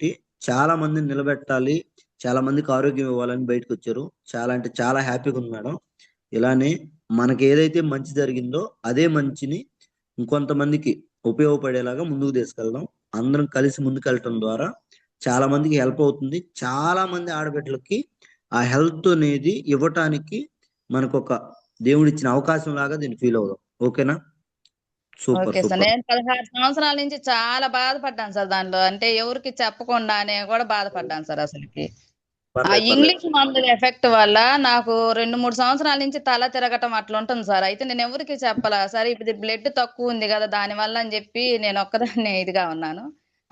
Speaker 2: చాలా మందిని నిలబెట్టాలి, చాలా మందికి ఆరోగ్యం ఇవ్వాలని బయటకు వచ్చారు. చాలా అంటే చాలా హ్యాపీగా ఉంది మేడం. ఇలానే మనకి ఏదైతే మంచి జరిగిందో అదే మంచిని ఇంకొంతమందికి ఉపయోగపడేలాగా ముందుకు తీసుకెళ్దాం. అందరం కలిసి ముందుకెళ్ళటం ద్వారా చాలా మందికి హెల్ప్ అవుతుంది. చాలా మంది ఆడబిడ్డలకి ఆ హెల్త్ అనేది ఇవ్వటానికి మనకు ఒక దేవుడిచ్చిన అవకాశం లాగా దీన్ని ఫీల్ అవుదాం. ఓకేనా? Super
Speaker 8: okay sir.
Speaker 2: సూపర్.
Speaker 8: నేను 16 సంవత్సరాల నుంచి చాలా బాధపడ్డాను సార్ దానిలో. అంటే ఎవరికి చెప్పకుండానే కూడా బాధపడ్డాను సార్ అసలుకి. ఆ
Speaker 2: పర్లేదు
Speaker 8: ఇంగ్లీష్
Speaker 2: పర్లేదు.
Speaker 8: మందుల ఎఫెక్ట్ వల్ల నాకు 2-3 సంవత్సరాల నుంచి తల తిరగటం అట్లా ఉంటుంది సార్. అయితే నేను ఎవరికి చెప్పలా. సరే ఇప్పుడు బ్లడ్ తక్కువ ఉంది కదా దాని వల్ల అని చెప్పి నేను ఒక్కదాన్నే ఇదిగా ఉన్నాను.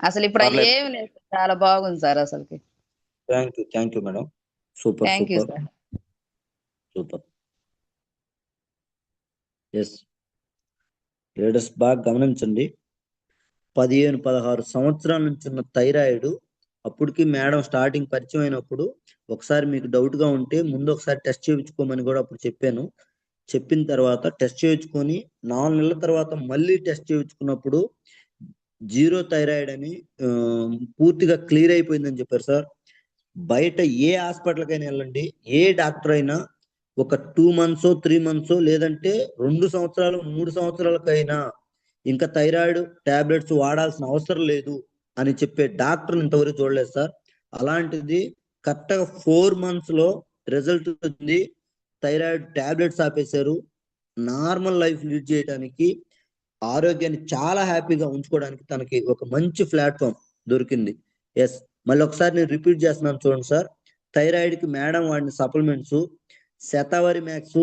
Speaker 8: అసలు ఇప్పుడు
Speaker 2: పర్లేదు.
Speaker 8: ఏమి లేదు సార్. చాలా బాగుంది సార్ అసలుకి.
Speaker 2: Thank you madam. Super
Speaker 8: thank you
Speaker 2: super
Speaker 8: sir.
Speaker 2: Super. Yes leaders బాగా గమనించండి. 15-16 సంవత్సరాల నుంచి ఉన్న థైరాయిడ్ అప్పటికి మేడం స్టార్టింగ్ పరిచయం అయినప్పుడు ఒకసారి మీకు డౌట్ గా ఉంటే ముందు ఒకసారి టెస్ట్ చేయించుకోమని కూడా అప్పుడు చెప్పాను. చెప్పిన తర్వాత టెస్ట్ చేయించుకొని 4 నెలల తర్వాత మళ్ళీ టెస్ట్ చేయించుకున్నప్పుడు జీరో థైరాయిడ్ అని పూర్తిగా క్లియర్ అయిపోయిందని చెప్పారు సార్. బయట ఏ హాస్పిటల్కైనా వెళ్ళండి, ఏ డాక్టర్ అయినా ఒక 2 months 3 months లేదంటే 2 సంవత్సరాలు 3 సంవత్సరాలకైనా ఇంకా థైరాయిడ్ టాబ్లెట్స్ వాడాల్సిన అవసరం లేదు అని చెప్పే డాక్టర్ ఇంతవరకు చూడలేదు సార్. అలాంటిది కరెక్ట్గా 4 months లో రిజల్ట్ ఉంది. థైరాయిడ్ టాబ్లెట్స్ ఆపేశారు. నార్మల్ లైఫ్ లీడ్ చేయడానికి, ఆరోగ్యాన్ని చాలా హ్యాపీగా ఉంచుకోవడానికి తనకి ఒక మంచి ప్లాట్ఫామ్ దొరికింది. ఎస్ మళ్ళీ ఒకసారి నేను రిపీట్ చేస్తున్నాను చూడండి సార్. థైరాయిడ్ కి మేడం వాడిన supplements shatavari max,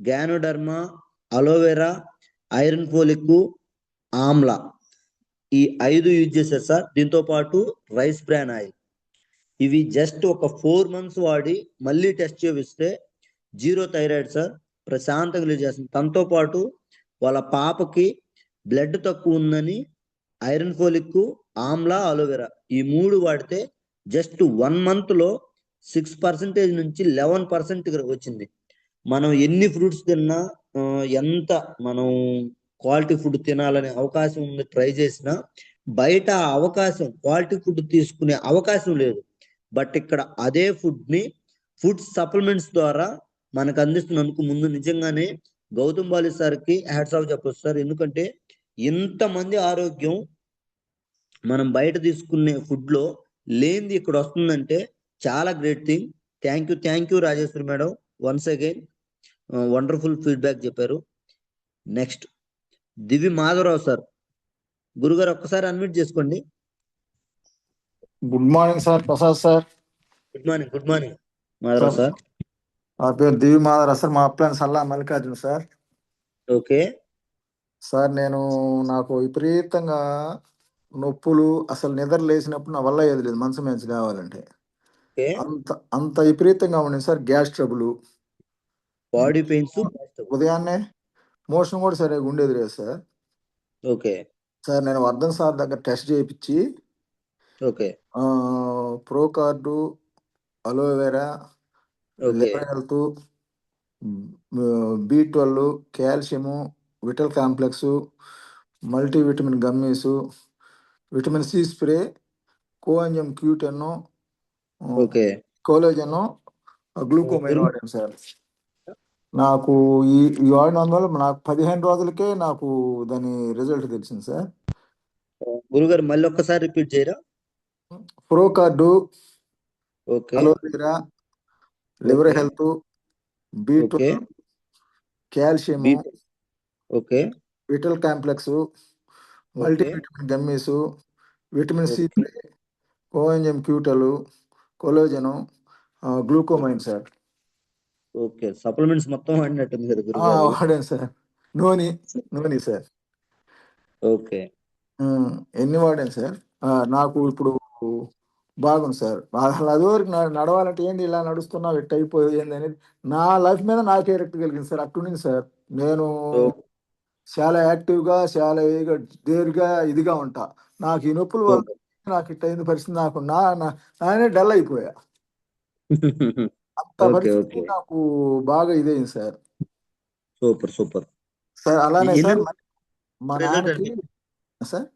Speaker 2: ganoderma, aloe vera, iron folic, Amla ఈ 5 యూజ్ చేశారు సార్. దీంతో పాటు రైస్ బ్రాన్ ఆయిల్. ఇవి జస్ట్ ఒక 4 months వాడి మళ్ళీ టెస్ట్ చేపిస్తే జీరో థైరాయిడ్ సార్. ప్రశాంతంగా లీడ్ చేస్తుంది. తనతో పాటు వాళ్ళ పాపకి బ్లడ్ తక్కువ ఉందని ఐరన్ ఫోలిక్, ఆమ్లా, అలోవెరా ఈ 3 వాడితే జస్ట్ 1 month లో 6% నుంచి 11% వచ్చింది. మనం ఎన్ని ఫ్రూట్స్ తిన్నా, ఎంత మనం క్వాలిటీ ఫుడ్ తినాలనే అవకాశం ఉంది ట్రై చేసినా బయట ఆ అవకాశం క్వాలిటీ ఫుడ్ తీసుకునే అవకాశం లేదు. బట్ ఇక్కడ అదే ఫుడ్ సప్లిమెంట్స్ ద్వారా మనకు అందిస్తున్నందుకు ముందు నిజంగానే గౌతమ్ బాలి సార్కి హ్యాట్స్ ఆఫ్ చెప్పొచ్చు సార్. ఎందుకంటే ఇంతమంది ఆరోగ్యం మనం బయట తీసుకునే ఫుడ్ లో లేనిది ఇక్కడ వస్తుందంటే చాలా great thing. Thank you Rajeshwari madam. Once again wonderful feedback చెప్పారు. Next Divi Madhavarao sir. గురుగారు ఒక్కసారి అన్మ్యూట్ చేసుకోండి.
Speaker 9: Good morning sir, Prasad sir.
Speaker 2: Good morning Madhavarao sir.
Speaker 9: నా పేరు దివి మాధవరావు సార్. మా అప్లయన్స్ Salla Mallikarjuna sir.
Speaker 2: Okay
Speaker 9: sir నాకు విపరీతంగా నొప్పులు, అసలు నిద్ర లేచినప్పుడు నా వల్ల ఏది లేదు, మంచం మీద కావాలంటే అంత విపరీతంగా ఉండింది sir. Gas trouble,
Speaker 2: body pains,
Speaker 9: ఉదయాన్నే మోషన్ కూడా సరిగా ఉండేది లేదు సార్.
Speaker 2: ఓకే
Speaker 9: సార్ నేను వర్ధన్ సార్ దగ్గర టెస్ట్ చేయించి
Speaker 2: okay
Speaker 9: pro card, aloe vera, liver health, B12, calcium, vital complex, multivitamin gummies, vitamin C spray, coenzyme Q10, collagen, glucosamine వాడాను సార్. నాకు ఈ వాడినందువల్ల నాకు 15 రోజులకే నాకు దాని రిజల్ట్ తెలిసింది సార్.
Speaker 2: గురుగారు మళ్ళీ ఒక్కసారి రిపీట్ చేయరా?
Speaker 9: Pro card, aloe vera, liver health, B12, calcium, vital complex, multivitamin gummies, vitamin C, coenzyme Q10, collagen, glucosamine sir.
Speaker 2: Okay supplements మొత్తం వాడినట్టుంది కదా గురుగారు?
Speaker 9: వాడాను సార్. నోని సార్.
Speaker 2: ఓకే
Speaker 9: ఎన్ని వాడాను సార్. నాకు ఇప్పుడు బాగుంది సార్. అసలు అదివరకు నడవాలంటే ఏంది ఇలా నడుస్తున్నా ఎట్ అయిపోయి ఏంది అనేది నా లైఫ్ మీద నాకే ఎఫెక్ట్ కలిగింది సార్. అట్టుండింది సార్. నేను చాలా యాక్టివ్గా, చాలా దేరుగా ఇదిగా ఉంటా. నాకు ఈ నొప్పుల వల్ల నాకు ఇట్ట అయింది పరిస్థితి. నాకు నానే డల్ అయిపోయా. అంత
Speaker 2: ఓకే
Speaker 9: పరిస్థితి
Speaker 2: ఓకే
Speaker 9: నాకు బాగా ఇదైంది సార్.
Speaker 2: Super super.
Speaker 9: సార్ అలానే
Speaker 2: ఎన్ని
Speaker 9: సార్ మా
Speaker 2: రిజల్ట్
Speaker 9: నాన్నకి
Speaker 2: అనిపించింది?
Speaker 9: సార్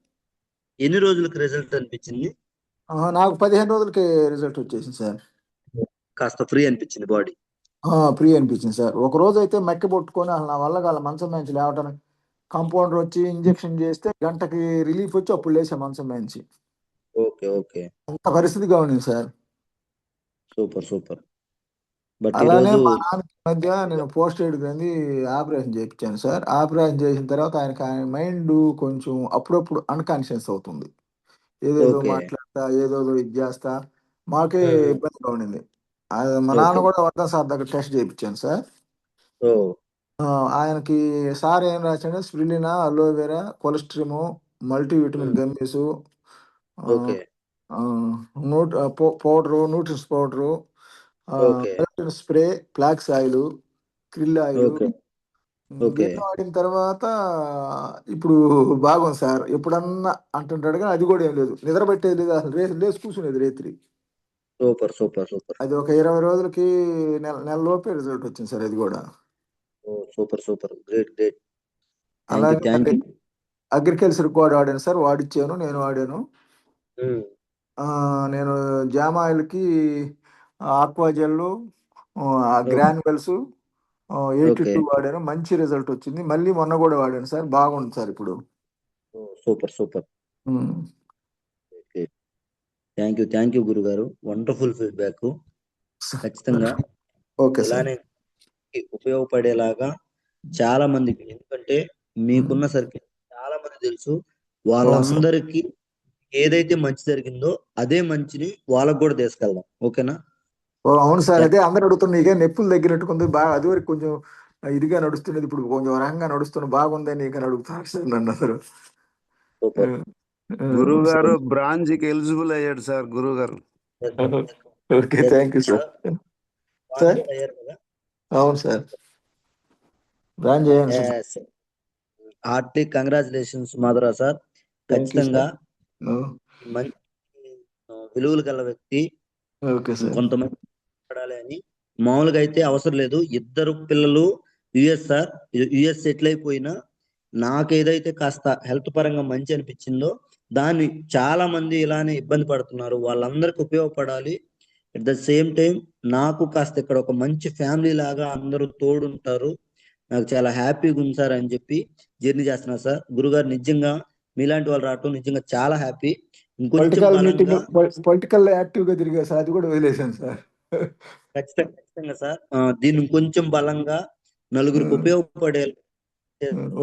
Speaker 2: ఎన్ని రోజులకు రిజల్ట్ అనిపించింది?
Speaker 9: నాకు 15 రోజులకి రిజల్ట్ వచ్చేసింది సార్.
Speaker 2: కాస్త ఫ్రీ అనిపించింది బాడీ.
Speaker 9: ఫ్రీ అనిపించింది సార్. ఒక రోజు అయితే మెక్క పట్టుకొని అసలు నా వల్ల కాల మంచం నుంచి లేవటానికి కంపౌండర్ వచ్చి ఇంజెక్షన్ చేస్తే గంటకి రిలీఫ్ వచ్చి అప్పుడు లేసా మంచం నుంచి.
Speaker 2: ఓకే ఓకే
Speaker 9: అంత పరిస్థితిగా ఉంది సార్.
Speaker 2: Super super. బట్
Speaker 9: అలానే
Speaker 2: ఈరోజు
Speaker 9: మా నాన్నకి ఈ మధ్య నేను పోస్ట్ ఎయిడ్ గ్రంథి ఆపరేషన్ చేయించాను సార్. ఆపరేషన్ చేసిన తర్వాత ఆయన మైండ్ కొంచెం అప్పుడప్పుడు అన్కాన్షియస్ అవుతుంది. ఏదేదో
Speaker 2: ఓకే
Speaker 9: మాట్లాడతా ఏదేదో ఇది చేస్తా మాకే ఇబ్బందిగా ఉండింది. మా నాన్న
Speaker 2: ఓకే
Speaker 9: కూడా వర్ధన్ సార్ దగ్గర టెస్ట్ చేయించాను సార్.
Speaker 2: ఓ
Speaker 9: ఆయనకి సార్ ఏం రాశాడు, spirulina, aloe vera, colostrum, multivitamin gummies,
Speaker 2: okay
Speaker 9: powder, nutrients powder,
Speaker 2: okay
Speaker 9: melatonin spray, flax oil, krill oil
Speaker 2: okay okay
Speaker 9: ఇవన్నీ వాడిన తర్వాత ఇప్పుడు బాగుంది సార్. ఎప్పుడన్నా అంటుంటాడు కానీ అది కూడా ఏం లేదు. నిద్ర పెట్టేది లేదు, అసలు లేచి కూర్చునేది రేత్రి.
Speaker 2: Super super super.
Speaker 9: అది ఒక 20 రోజులకి నెల లోపే రిజల్ట్ వచ్చింది సార్. అది కూడా
Speaker 2: ఓ సూపర్ సూపర్, గ్రేట్ గ్రేట్.
Speaker 9: అలాగే
Speaker 2: థ్యాంక్ యూ.
Speaker 9: అగ్రికల్చర్ కూడా వాడాను సార్. వాడిచ్చాను, నేను వాడాను. నేను జామ్ ఆయిల్కి ఆక్వా జెల్, గ్రాన్యువల్స్ 82 వాడాను. మంచి రిజల్ట్ వచ్చింది. మళ్ళీ మొన్న కూడా వాడాను సార్. బాగుంది సార్ ఇప్పుడు.
Speaker 2: Super super. థ్యాంక్ యూ గురుగారు. Wonderful feedback. ఖచ్చితంగా
Speaker 9: ఓకే సార్.
Speaker 2: ఇలానే ఉపయోగపడేలాగా చాలా మందికి, ఎందుకంటే మీకున్న సర్కిల్ చాలా మంది తెలుసు, వాళ్ళందరికీ ఏదైతే మంచి జరిగిందో అదే మంచిని వాళ్ళకు కూడా తీసుకెళ్దాం. ఓకేనా?
Speaker 9: అవును సార్. అదే అందరు అడుగుతున్నా, నీకే నొప్పులు తగ్గినట్టుకుంది బాగా. అది వరకు కొంచెం ఇదిగా నడుస్తున్నది, ఇప్పుడు కొంచెం రకంగా నడుస్తున్న బాగుందని నీకని అడుగుతారు సార్ నన్ను అందరూ.
Speaker 2: సూపర్.
Speaker 10: గురువు గారు బ్రాంజ్కి ఎలిజిబుల్ అయ్యాడు సార్ గురువు గారు.
Speaker 9: Okay, thank you sir. Sir అవును సార్, బ్రాంజ్ అయ్యాను sir.
Speaker 2: Heartily congratulations Madhura sir. ఖచ్చితంగా మంచి విలువలు గల వ్యక్తి. కొంతమంది పడాలి అని మామూలుగా అయితే అవసరం లేదు. ఇద్దరు పిల్లలు యుఎస్ సార్. యుఎస్ సెటిల్ అయిపోయినా నాకు ఏదైతే కాస్త హెల్త్ పరంగా మంచి అనిపించిందో దాన్ని చాలా మంది ఇలానే ఇబ్బంది పడుతున్నారు, వాళ్ళందరికీ ఉపయోగపడాలి. అట్ ద సేమ్ టైం నాకు కాస్త ఇక్కడ ఒక మంచి ఫ్యామిలీ లాగా అందరూ తోడుంటారు, నాకు చాలా హ్యాపీగా ఉంది సార్ అని చెప్పి జర్నీ చేస్తున్నా సార్. గురుగారు నిజంగా మీలాంటి వాళ్ళు రావటం నిజంగా చాలా హ్యాపీ.
Speaker 9: పొలిటికల్ యాక్టివ్ గా తిరిగా సార్, అది కూడా వదిలేశాను సార్.
Speaker 2: ఖచ్చితంగా సార్. దీన్ని కొంచెం బలంగా నలుగురికి ఉపయోగపడే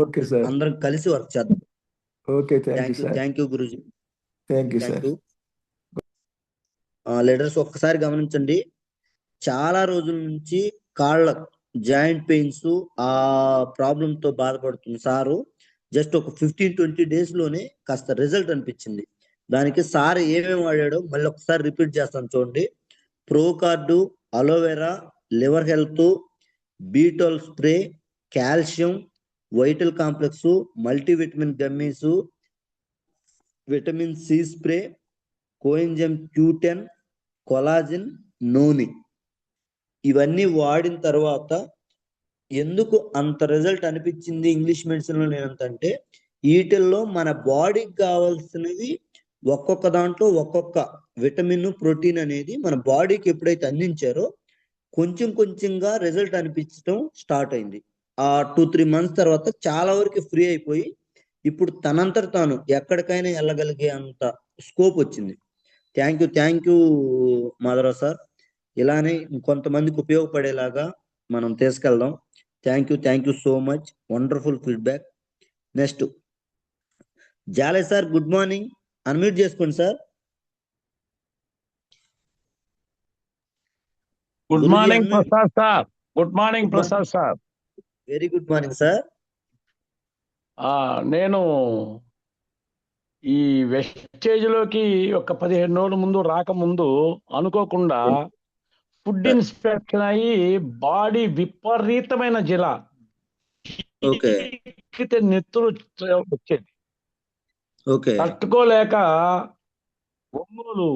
Speaker 9: ఓకే సార్,
Speaker 2: అందరం కలిసి వర్క్ చేద్దాం.
Speaker 9: Okay, thank
Speaker 2: you Guruji.
Speaker 9: Thank you sir.
Speaker 2: Leaders ఒక్కసారి గమనించండి, చాలా రోజుల నుంచి కాళ్ళ జాయింట్ పెయిన్స్ ఆ ప్రాబ్లం తో బాధపడుతుంది సారు. జస్ట్ ఒక 15-20 డేస్ లోనే కాస్త రిజల్ట్ అనిపించింది. దానికి సార్ ఏమేమి వాడాడో మళ్ళీ ఒకసారి రిపీట్ చేస్తాను చూడండి. Pro card, aloe vera, liver health, B12 spray, calcium, vital complex, multivitamin gummies, vitamin C spray, coenzyme Q10, collagen, నూనె, ఇవన్నీ వాడిన తర్వాత ఎందుకు అంత రిజల్ట్ అనిపించింది ఇంగ్లీష్ మెడిసిన్ లో నేనంటే, వీటిల్లో మన బాడీకి కావాల్సినవి ఒక్కొక్క దాంట్లో ఒక్కొక్క విటమిన్, ప్రోటీన్ అనేది మన బాడీకి ఎప్పుడైతే అందించారో కొంచెం కొంచెంగా రిజల్ట్ అనిపించడం స్టార్ట్ అయింది. ఆ 2-3 మంత్స్ తర్వాత చాలా వరకు ఫ్రీ అయిపోయి ఇప్పుడు తనంతట తాను ఎక్కడికైనా వెళ్ళగలిగే అంత స్కోప్ వచ్చింది. Thank you Madhavarao sir. ఇలానే కొంతమందికి ఉపయోగపడేలాగా మనం తీసుకెళ్దాం. Thank you so much. Wonderful feedback. Next జాలే సార్, గుడ్ మార్నింగ్. అన్మ్యూట్ చేసుకోండి sir.
Speaker 11: Good morning Prasad sir. Good morning Prasad sir.
Speaker 2: Very good morning sir.
Speaker 11: నేను ఈ వెస్టేజ్ లోకి ఒక 15 రోజుల ముందు రాకముందు అనుకోకుండా ఫుడ్ ఇన్స్పెక్షన్ అయ్యి బాడీ విపరీతమైన జిలా, నెత్తులు వచ్చేది, తట్టుకోలేక ఒంగోలు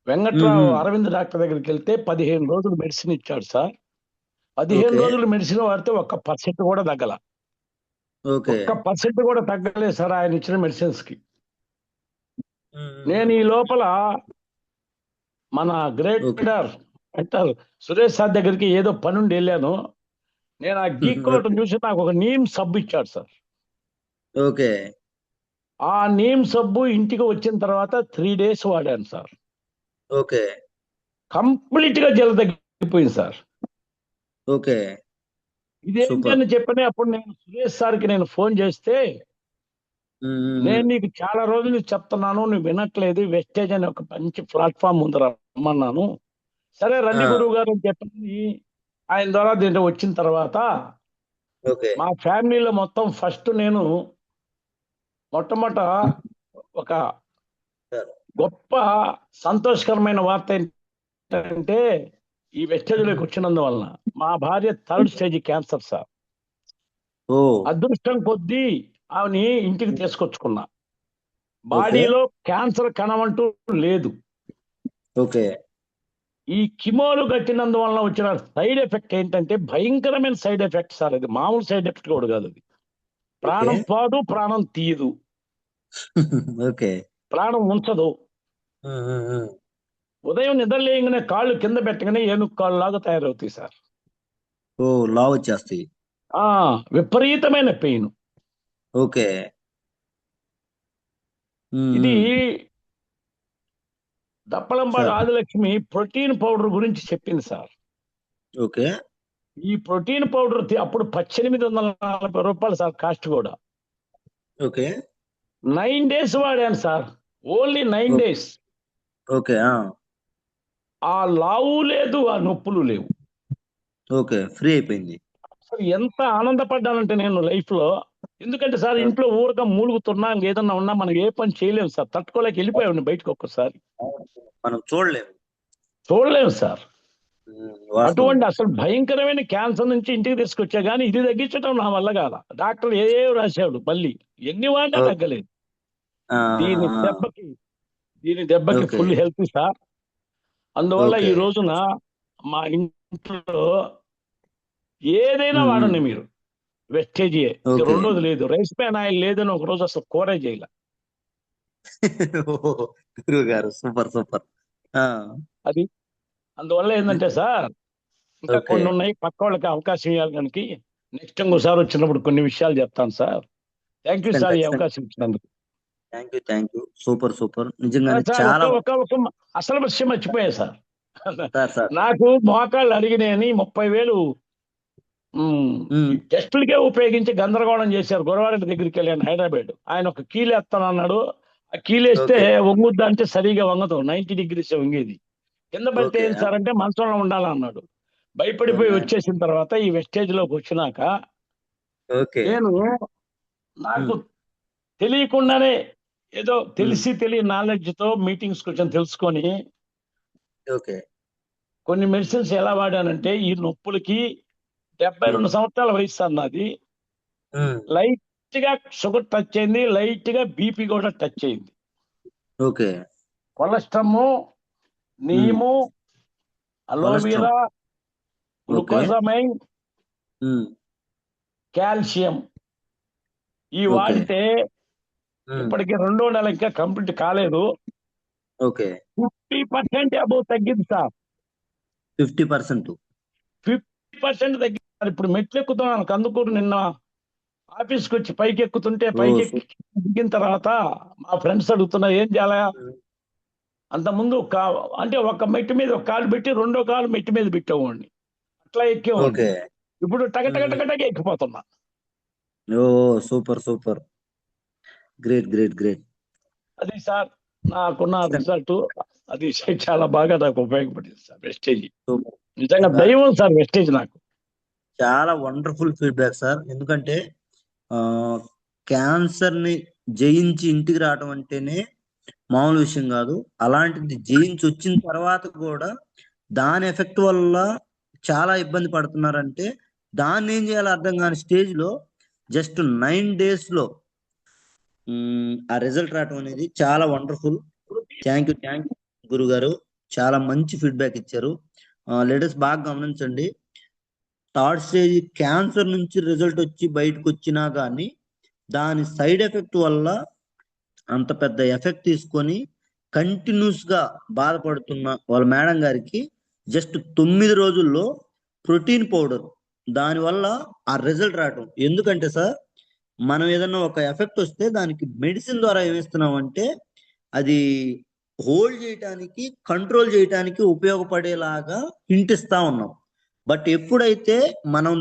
Speaker 11: వెంకట్రావు అరవింద్ డాక్టర్ దగ్గరికి వెళ్తే 15 రోజులు మెడిసిన్ ఇచ్చాడు సార్. 15 రోజులు మెడిసిన్ వాడితే 1% కూడా తగ్గల. 1% కూడా తగ్గలేదు సార్ ఆయన ఇచ్చిన మెడిసిన్స్ కి. నేను ఈ లోపల మన గ్రేట్ లీడర్ అంటారు సురేష్ సార్ దగ్గరికి ఏదో పనుండి వెళ్ళాను. నేను ఆ గీక్కోవటం చూసి నాకు ఒక నీమ్ సబ్బు ఇచ్చాడు సార్. ఆ నీమ్ సబ్బు ఇంటికి వచ్చిన తర్వాత 3 days వాడాను సార్. కంప్లీట్ గా జల తగ్గిపోయింది సార్. ఇదేంటి అని చెప్పని అప్పుడు నేను సురేష్ సార్కి నేను ఫోన్ చేస్తే, నేను నీకు చాలా రోజులు చెప్తున్నాను, నువ్వు వినట్లేదు, వెస్టేజ్ అని ఒక మంచి ప్లాట్ఫామ్ ఉంది రమ్మన్నాను. సరే రండి గురువు గారు అని చెప్పి ఆయన ద్వారా దీంట్లో వచ్చిన తర్వాత మా ఫ్యామిలీలో మొత్తం ఫస్ట్ నేను మొట్టమొదట ఒక గొప్ప సంతోషకరమైన వార్త ఏంటంటే ఈ వెస్టేజ్లోకి వచ్చినందువలన మా భార్య 3rd stage క్యాన్సర్ సార్. అదృష్టం కొద్దీ ఆమెని ఇంటికి తీసుకొచ్చుకున్నా. బాడీలో క్యాన్సర్ కణమంటూ లేదు. ఈ కిమోలు కట్టినందువలన వచ్చిన సైడ్ ఎఫెక్ట్ ఏంటంటే భయంకరమైన సైడ్ ఎఫెక్ట్ సార్. అది మామూలు సైడ్ ఎఫెక్ట్ కూడా కాదు. అది ప్రాణం పోదు, ప్రాణం తీయదు, ప్రాణం ఉంచదు. ఉదయం నిద్రలేయగానే కాళ్ళు కింద పెట్టగానే ఏనుగు కాళ్ళు లాగా తయారవుతాయి సార్.
Speaker 2: లావు వచ్చేస్తాయి.
Speaker 11: విపరీతమైన పెయిన్. ఇది దప్పలంపాడు ఆదిలక్ష్మి ప్రోటీన్ పౌడర్ గురించి చెప్పింది సార్. ఈ ప్రోటీన్ పౌడర్ అప్పుడు 1840 రూపాయలు సార్ కాస్ట్ కూడా. 9 days వాడాను సార్. Only 9 days. ఆ లావు లేదు, ఆ నొప్పులు లేవు.
Speaker 2: ఫ్రీ అయిపోయింది.
Speaker 11: అసలు ఎంత ఆనందపడ్డానంటే నేను లైఫ్ లో. ఎందుకంటే సార్ ఇంట్లో ఊరక మూలుగుతున్నా, ఏదన్నా ఉన్నా మనం ఏ పని చేయలేము సార్. తట్టుకోలేక వెళ్ళిపోయాను బయటకు. ఒక్కసారి
Speaker 2: మనం చూడలేము
Speaker 11: సార్. అటువంటి అసలు భయంకరమైన క్యాన్సర్ నుంచి ఇంటికి తీసుకొచ్చా, కానీ ఇది తగ్గించడం నా వల్ల కాల. డాక్టర్ ఏ రాశాడు, మళ్ళీ ఎన్ని వాడినా తగ్గలేదు. దీని దెబ్బకి ఫుల్ హెల్త్ సార్. అందువల్ల ఈ రోజున మా ఇంట్లో ఏదైనా వాడండి మీరు, వెస్టేజ్. రెండోది లేదు, రైస్ ప్యాన్ ఆయిల్ లేదని ఒక రోజు అసలు కూర చేయాల.
Speaker 2: సూపర్.
Speaker 11: అది అందువల్ల ఏంటంటే సార్, ఇంకా కొన్ని ఉన్నాయి, పక్క వాళ్ళకి అవకాశం ఇవ్వాలి. కనుక నెక్స్ట్ ఇంకోసారి వచ్చినప్పుడు కొన్ని విషయాలు చెప్తాను సార్. థ్యాంక్ యూ సార్ ఈ అవకాశం ఇచ్చినందుకు.
Speaker 2: Thank you. సూపర్. నిజంగా చాలా
Speaker 11: అసలు విషయం మర్చిపోయా సార్. నాకు మోకాళ్ళు అడిగినాయని 30,000 టెస్టులకే ఉపయోగించి గందరగోళం చేశారు. గురవారెడ్డి దగ్గరికి వెళ్ళాను హైదరాబాద్. ఆయన ఒక కీలు ఎత్తానన్నాడు. ఆ కీలేస్తే వంగుద్దా అంటే సరిగా వంగదు, 90 degrees వంగేది. కింద పడితే ఏం సార్ అంటే మంచంలో ఉండాలన్నాడు. భయపడిపోయి వచ్చేసిన తర్వాత ఈ వెస్టేజ్ లోకి వచ్చినాక నేను నాకు తెలియకుండానే ఏదో తెలియని నాలెడ్జ్ తో మీటింగ్స్ కొంచెం తెలుసుకొని కొన్ని మెడిసిన్స్ ఎలా వాడానంటే, ఈ నొప్పులకి 72 సంవత్సరాల వయసు అన్నది. లైట్ గా షుగర్ టచ్ అయింది, లైట్ గా బీపీ కూడా టచ్ అయింది. కొలెస్ట్రాము, నీము, అలోవెరా, గ్లూకోజమైన్, కాల్షియం ఈ వాడితే ఇప్పటికి 2వ నెల ఇంకా కంప్లీట్ కాలేదు. 50% అబౌవ్ తగ్గింది సార్.
Speaker 2: 50%
Speaker 11: తగ్గింది. ఇప్పుడు మెట్లు ఎక్కుతున్నాను కందుకూరు. నిన్న ఆఫీస్కి వచ్చి పైకి ఎక్కుతుంటే దిగిన తర్వాత మా ఫ్రెండ్స్ అడుగుతున్నారు ఏం చేయాలా. అంతకుముందు అంటే ఒక మెట్టు మీద ఒక కాలు పెట్టి 2వ కాలు మెట్టు మీద పెట్టేవాడిని, అట్లా ఎక్కేవాడిని. ఇప్పుడు టగ ఎక్కిపోతున్నా.
Speaker 2: సూపర్. గ్రేట్.
Speaker 11: అది సార్ నాకున్న రిజల్ట్. అది చాలా బాగా నాకు ఉపయోగపడింది సార్ వెస్టేజ్. నిజంగా దైవం సార్ వెస్టేజ్ నాకు.
Speaker 2: చాలా వండర్ఫుల్ ఫీడ్బ్యాక్ సార్. ఎందుకంటే క్యాన్సర్ ని జయించి ఇంటికి రావడం అంటేనే మామూలు విషయం కాదు. అలాంటిది జయించి వచ్చిన తర్వాత కూడా దాని ఎఫెక్ట్ వల్ల చాలా ఇబ్బంది పడుతున్నారంటే దాన్ని ఏం చేయాలో అర్థం కాని స్టేజ్ లో జస్ట్ 9 days లో ఆ రిజల్ట్ రావడం అనేది చాలా వండర్ఫుల్. థ్యాంక్ యూ గురుగారు. చాలా మంచి ఫీడ్బ్యాక్ ఇచ్చారు. లేటెస్ట్ బాగా గమనించండి. థర్డ్ స్టేజ్ క్యాన్సర్ నుంచి రిజల్ట్ వచ్చి బయటకు వచ్చినా కానీ దాని సైడ్ ఎఫెక్ట్ వల్ల అంత పెద్ద ఎఫెక్ట్ తీసుకొని కంటిన్యూస్ గా బాధపడుతున్న వాళ్ళ మేడం గారికి జస్ట్ 9 రోజుల్లో ప్రోటీన్ పౌడర్ దానివల్ల ఆ రిజల్ట్ రావటం. ఎందుకంటే సార్ మనం ఏదన్నా ఒక ఎఫెక్ట్ వస్తే దానికి మెడిసిన్ ద్వారా ఏమిస్తున్నాం అంటే అది హోల్డ్ చేయటానికి కంట్రోల్ చేయటానికి ఉపయోగపడేలాగా హింట్ ఇస్తా ఉన్నాం. బట్ ఎప్పుడైతే మనం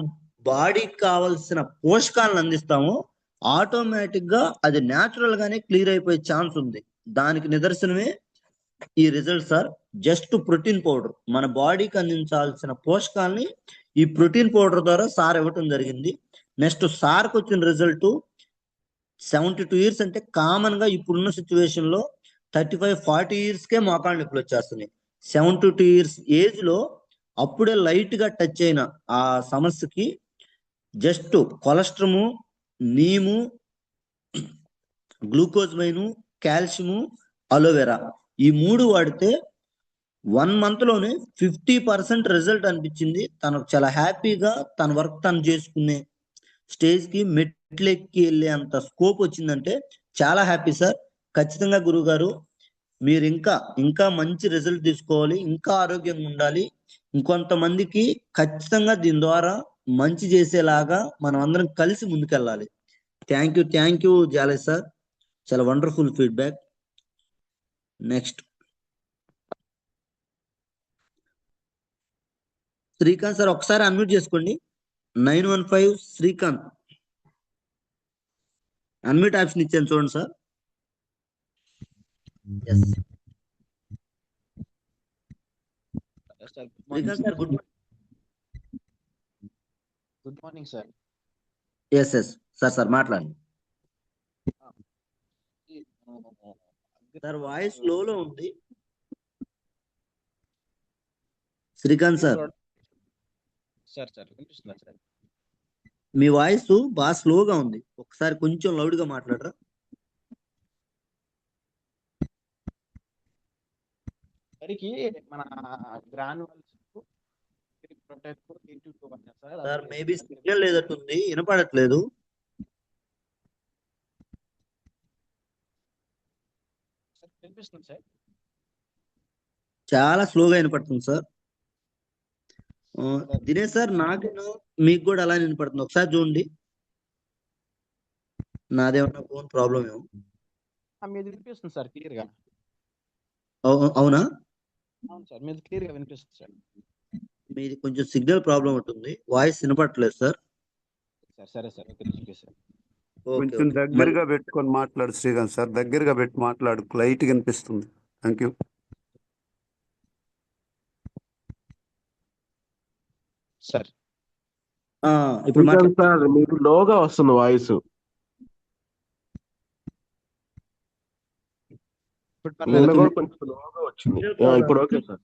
Speaker 2: బాడీకి కావాల్సిన పోషకాలను అందిస్తామో ఆటోమేటిక్ గా అది న్యాచురల్ గానే క్లియర్ అయిపోయే ఛాన్స్ ఉంది. దానికి నిదర్శనమే ఈ result sir. Just protein powder మన బాడీకి అందించాల్సిన పోషకాలని ఈ ప్రోటీన్ పౌడర్ ద్వారా సార్ ఇవ్వటం జరిగింది. నెక్స్ట్ సార్కి వచ్చిన రిజల్ట్ 72 ఇయర్స్ అంటే కామన్ గా ఇప్పుడున్న సిచ్యువేషన్ లో 35-40 ఇయర్స్ కే మోకాళ్ళ నొప్పులు వచ్చేస్తున్నాయి. 72 ఇయర్స్ ఏజ్ లో అప్పుడే లైట్ గా టచ్ అయిన ఆ సమస్యకి just colostrum, neem, glucosamine, calcium, aloe vera ఈ 3 వాడితే 1 month లోనే 50% రిజల్ట్ అనిపించింది. తనకు చాలా హ్యాపీగా తన వర్క్ తను చేసుకునే స్టేజ్ కి మెట్లెక్కి వెళ్ళే అంత స్కోప్ వచ్చిందంటే చాలా హ్యాపీ సార్. ఖచ్చితంగా గురువు గారు మీరు ఇంకా మంచి రిజల్ట్ తీసుకోవాలి, ఇంకా ఆరోగ్యంగా ఉండాలి. ఇంకొంతమందికి ఖచ్చితంగా దీని ద్వారా మంచి చేసేలాగా మనం అందరం కలిసి ముందుకెళ్ళాలి. థ్యాంక్ యూ జాలే సార్, చాలా wonderful feedback. Next Srikanth sir ఒకసారి అన్మ్యూట్ చేసుకోండి. 915 శ్రీకాంత్ అన్మ్యూట్ ఆప్షన్ ఇచ్చాను చూడండి sir. Srikanth sir good
Speaker 12: morning sir.
Speaker 2: Yes sir మాట్లాడండి సార్. వాయిస్ లోలో ఉంది శ్రీకాంత్ సార్.
Speaker 12: వినిపిస్తుందా సార్?
Speaker 2: మీ వాయిస్ బాగా స్లోగా ఉంది, ఒకసారి కొంచెం లౌడ్ గా మాట్లాడరా?
Speaker 12: సరికి మన గ్రాన్యువల్స్
Speaker 2: సార్ మేబీ సిగ్నల్ లేదట్టుంది, వినపడట్లేదు.
Speaker 12: వినిపిస్తుంది సార్.
Speaker 2: చాలా స్లోగా వినపడుతుంది సార్. దినేష్ సార్ మీకు కూడా అలా వినపడుతుంది, ఒకసారి చూడండి. నాదేమన్నా ఫోన్ ప్రాబ్లం ఏమో.
Speaker 12: మీది వినిపిస్తుంది సార్ క్లియర్ గా.
Speaker 2: అవునా?
Speaker 12: అవును సార్, మీది క్లియర్ గా వినిపిస్తుంది సార్.
Speaker 2: మీది కొంచెం సిగ్నల్ ప్రాబ్లం ఉంటుంది, వాయిస్ వినపడట్లేదు సార్.
Speaker 12: సరే సార్, ఓకే సార్.
Speaker 10: కొంచెం దగ్గరగా పెట్టుకొని మాట్లాడు శ్రీకాంత్ సార్, దగ్గరగా పెట్టి మాట్లాడు, లైట్ కనిపిస్తుంది. Thank you
Speaker 12: sir.
Speaker 2: ఇప్పుడు
Speaker 13: సార్ మీకు లోగా వస్తుంది వాయిస్. కొంచెం లోగా వచ్చింది, ఇప్పుడు ఓకే సార్.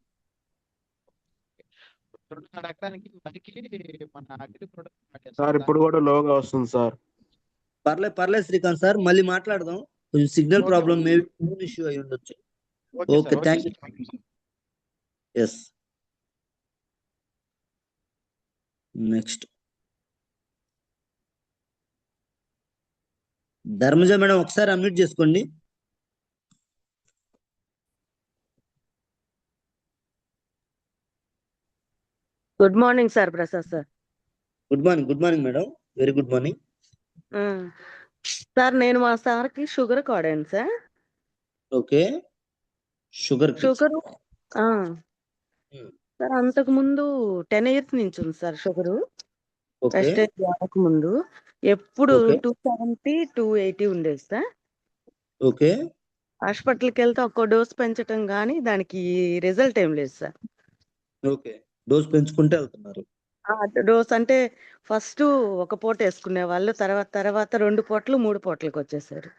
Speaker 13: సార్ ఇప్పుడు కూడా లోగా వస్తుంది సార్.
Speaker 2: పర్లేదు శ్రీకాంత్ సార్, మళ్ళీ మాట్లాడదాం. కొంచెం signal problem maybe phone issue అయి ఉండొచ్చు. Okay thank you. Yes next Dharmaja madam ఒకసారి అన్మ్యూట్ చేసుకోండి.
Speaker 14: Good morning sir, Prasad sir.
Speaker 2: Good morning madam, very good morning.
Speaker 14: Sir నేను మా సార్కి షుగర్ కాడాను సార్.
Speaker 2: ఓకే, షుగర్
Speaker 14: సార్ అంతకు ముందు 10 years నుంచి ఉంది సార్ షుగరు. ఫస్ట్ ముందు ఎప్పుడు 270, 280 ఉండేది సార్.
Speaker 2: ఓకే,
Speaker 14: హాస్పిటల్కి వెళ్తే ఒక్కో డోస్ పెంచటం కానీ దానికి రిజల్ట్ ఏం లేదు సార్.
Speaker 2: ఓకే, డోస్ పెంచుకుంటే వెళ్తున్నారు.
Speaker 14: డోస్ అంటే ఫస్ట్ ఒక పూట వేసుకునే వాళ్ళు, తర్వాత 2 పూటలు 3 పూటలకు వచ్చేసారు.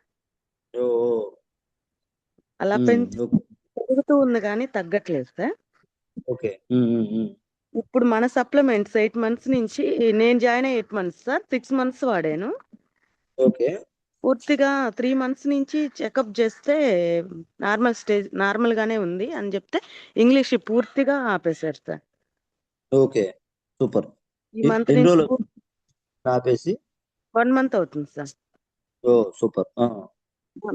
Speaker 14: అలా పెరుగుతూ ఉంది కానీ తగ్గట్లేదు సార్.
Speaker 2: ఓకే,
Speaker 14: ఇప్పుడు మన సప్లిమెంట్స్ 8 months నుంచి, నేను జాయిన్ అయ్యి 8 months సార్, 6 months వాడాను.
Speaker 2: ఓకే,
Speaker 14: పూర్తిగా 3 మంత్స్ నుంచి చెకప్ చేస్తే నార్మల్ గానే ఉంది అని చెప్తే ఇంగ్లీష్ పూర్తిగా ఆపేశారు సార్.
Speaker 2: Okay, super.
Speaker 14: ఈ మంత్
Speaker 2: ఎన్ని
Speaker 14: నుంచి
Speaker 2: రోజులు ఆపేసి?
Speaker 14: 1 మంత్ అవుతుంది సార్.
Speaker 2: Oh super.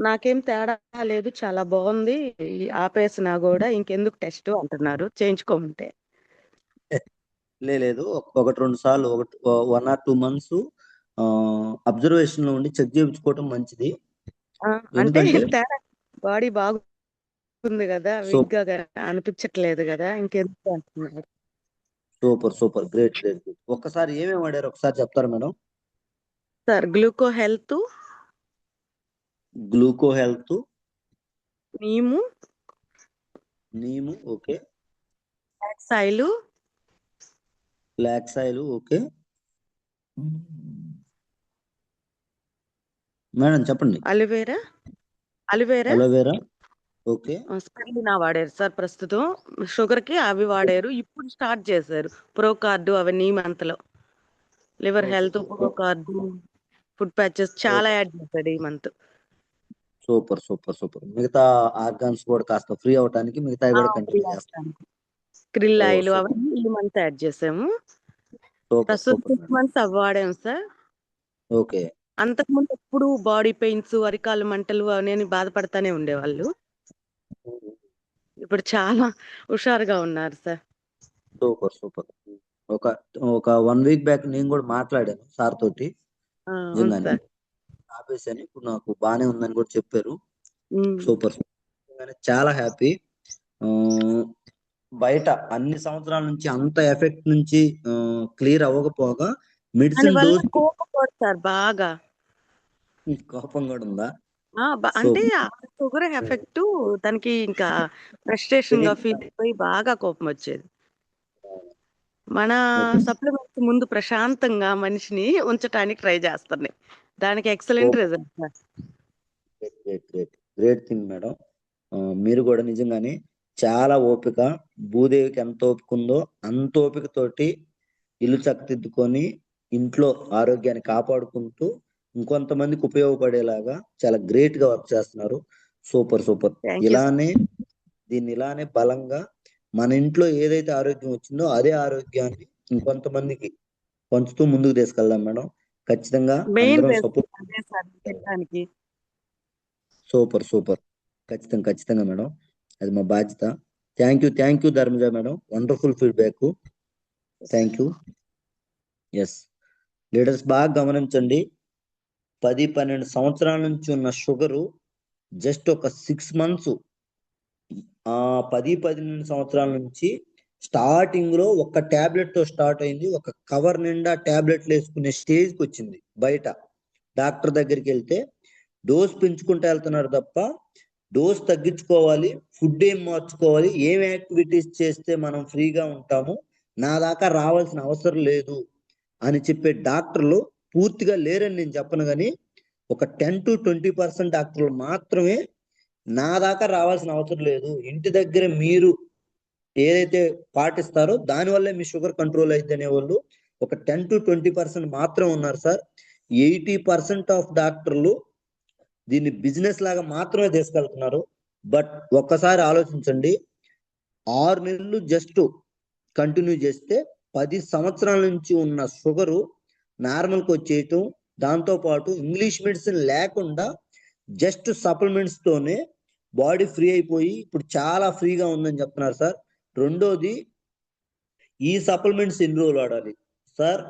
Speaker 14: నాకేం తేడా లేదు, చాలా బాగుంది. ఆపేసినా కూడా ఇంకెందుకు టెస్ట్ అంటున్నారు, చేయించుకోమంటే.
Speaker 2: లేదు, ఒకటి 2 సార్లు 1 or 2 months అబ్జర్వేషన్ లో ఉండి చెక్ చేయించుకోవటం మంచిది.
Speaker 14: అంటే
Speaker 2: ఎందుకంటే
Speaker 14: తేడా బాడీ బాగుంది కదా, వీక్ గా అనిపించట్లేదు కదా, ఇంకెందుకు అంటున్నారు.
Speaker 2: Super, great. ఒక్కసారి ఏమేమి వాడారు ఒకసారి చెప్తారా madam?
Speaker 14: Sir గ్లూకో health, నీము,
Speaker 2: okay,
Speaker 14: ఫ్లాక్సాయిల్,
Speaker 2: okay madam చెప్పండి. Aloe vera, okay.
Speaker 14: స్పిరులినా వాడారు సార్ ప్రస్తుతం. షుగర్ కి అవి వాడారు, ఇప్పుడు స్టార్ట్ చేశారు ప్రోకార్డు అవన్నీ మంత్లో. లివర్ హెల్త్, ప్రోకార్డు, ఫుడ్ ప్యాచెస్ చాలా యాడ్ చేశాడు ఈ మంత్.
Speaker 2: సూపర్. మిగతా ఆర్గాన్స్ కూడా కాస్త ఫ్రీ అవడానికి మిగతా కూడా కంటిన్యూ చేస్తాం.
Speaker 14: క్రిల్ ఆయిల్ అవన్నీ ఈ మంత్ యాడ్ చేసాము. ప్రస్తుతం 6 months అవి వాడాము సార్.
Speaker 2: ఓకే.
Speaker 14: అంతకుముందు ఎప్పుడు బాడీ పెయిన్స్, అరికాలు మంటలు అని బాధపడతానే ఉండేవాళ్ళు. ఇప్పుడు చాలా హుషారుగా ఉన్నారు సార్.
Speaker 2: సూపర్. ఒక 1 week బ్యాక్ నేను కూడా మాట్లాడాను సార్ తోటి. నిజంగానే ఆపేసాను, ఇప్పుడు నాకు బానే ఉందని కూడా చెప్పారు. సూపర్, చాలా హ్యాపీ. బయట అన్ని సంవత్సరాల నుంచి అంత ఎఫెక్ట్ నుంచి క్లియర్ అవ్వకపోగా మెడిసిన్ డోస్
Speaker 14: సార్ బాగా
Speaker 2: కోపం కూడా ఉందా?
Speaker 14: అంటే షుగర్ ఎఫెక్ట్ దానికి ఇంకా ఫ్రస్ట్రేషన్ గా ఫీల్ అయిపోయి బాగా కోపం వచ్చేది. మన సప్లిమెంట్స్ ముందు ప్రశాంతంగా మనిషిని ఉంచడానికి ట్రై చేస్తున్నాయి. దానికి excellent result sir.
Speaker 2: Great thing madam. మీరు కూడా నిజంగానే చాలా ఓపిక. భూదేవికి ఎంత ఓపిక ఉందో అంత ఓపిక తోటి ఇల్లు చక్కదిద్దుకొని ఇంట్లో ఆరోగ్యాన్ని కాపాడుకుంటూ ఇంకొంతమందికి ఉపయోగపడేలాగా చాలా గ్రేట్ గా వర్క్ చేస్తున్నారు. సూపర్. దీన్ని ఇలానే బలంగా మన ఇంట్లో ఏదైతే ఆరోగ్యం వచ్చిందో అదే ఆరోగ్యాన్ని ఇంకొంతమందికి పంచుతూ ముందుకు తీసుకెళ్దాం మేడం. ఖచ్చితంగా అందరం సపోర్ట్. సూపర్, ఖచ్చితంగా మేడం, అది మా బాధ్యత. Thank you Dharmaja madam, wonderful feedback. Thank you. Yes leaders బాగా గమనించండి. 10-12 సంవత్సరాల నుంచి ఉన్న షుగరు జస్ట్ ఒక 6 months 10-12 సంవత్సరాల నుంచి స్టార్టింగ్ లో ఒక టాబ్లెట్ తో స్టార్ట్ అయింది, ఒక కవర్ నిండా టాబ్లెట్లు వేసుకునే స్టేజ్కి వచ్చింది. బయట డాక్టర్ దగ్గరికి వెళ్తే డోస్ పెంచుకుంటూ వెళ్తున్నారు తప్ప డోస్ తగ్గించుకోవాలి, ఫుడ్ ఏం మార్చుకోవాలి, ఏం యాక్టివిటీస్ చేస్తే మనం ఫ్రీగా ఉంటాము, నా దాకా రావాల్సిన అవసరం లేదు అని చెప్పే డాక్టర్లు పూర్తిగా లేరని నేను చెప్పను, కానీ ఒక 10-20% డాక్టర్లు మాత్రమే నా దాకా రావాల్సిన అవసరం లేదు, ఇంటి దగ్గర మీరు ఏదైతే పాటిస్తారో దానివల్లే మీ షుగర్ కంట్రోల్ అయింది అనేవాళ్ళు ఒక 10-20% మాత్రం ఉన్నారు సార్. 80% ఆఫ్ డాక్టర్లు దీన్ని బిజినెస్ లాగా మాత్రమే తీసుకెళ్తున్నారు. బట్ ఒక్కసారి ఆలోచించండి, 6 నెలలు జస్ట్ కంటిన్యూ చేస్తే 10 సంవత్సరాల నుంచి ఉన్న షుగరు నార్మల్కి వచ్చేయటం, దాంతో పాటు ఇంగ్లీష్ మెడిసిన్ లేకుండా జస్ట్ సప్లిమెంట్స్ తోనే బాడీ ఫ్రీ అయిపోయి ఇప్పుడు చాలా ఫ్రీగా ఉందని చెప్తున్నారు సార్. రెండోది, ఈ సప్లిమెంట్స్ ఎన్ని రోజులు వాడాలి సార్?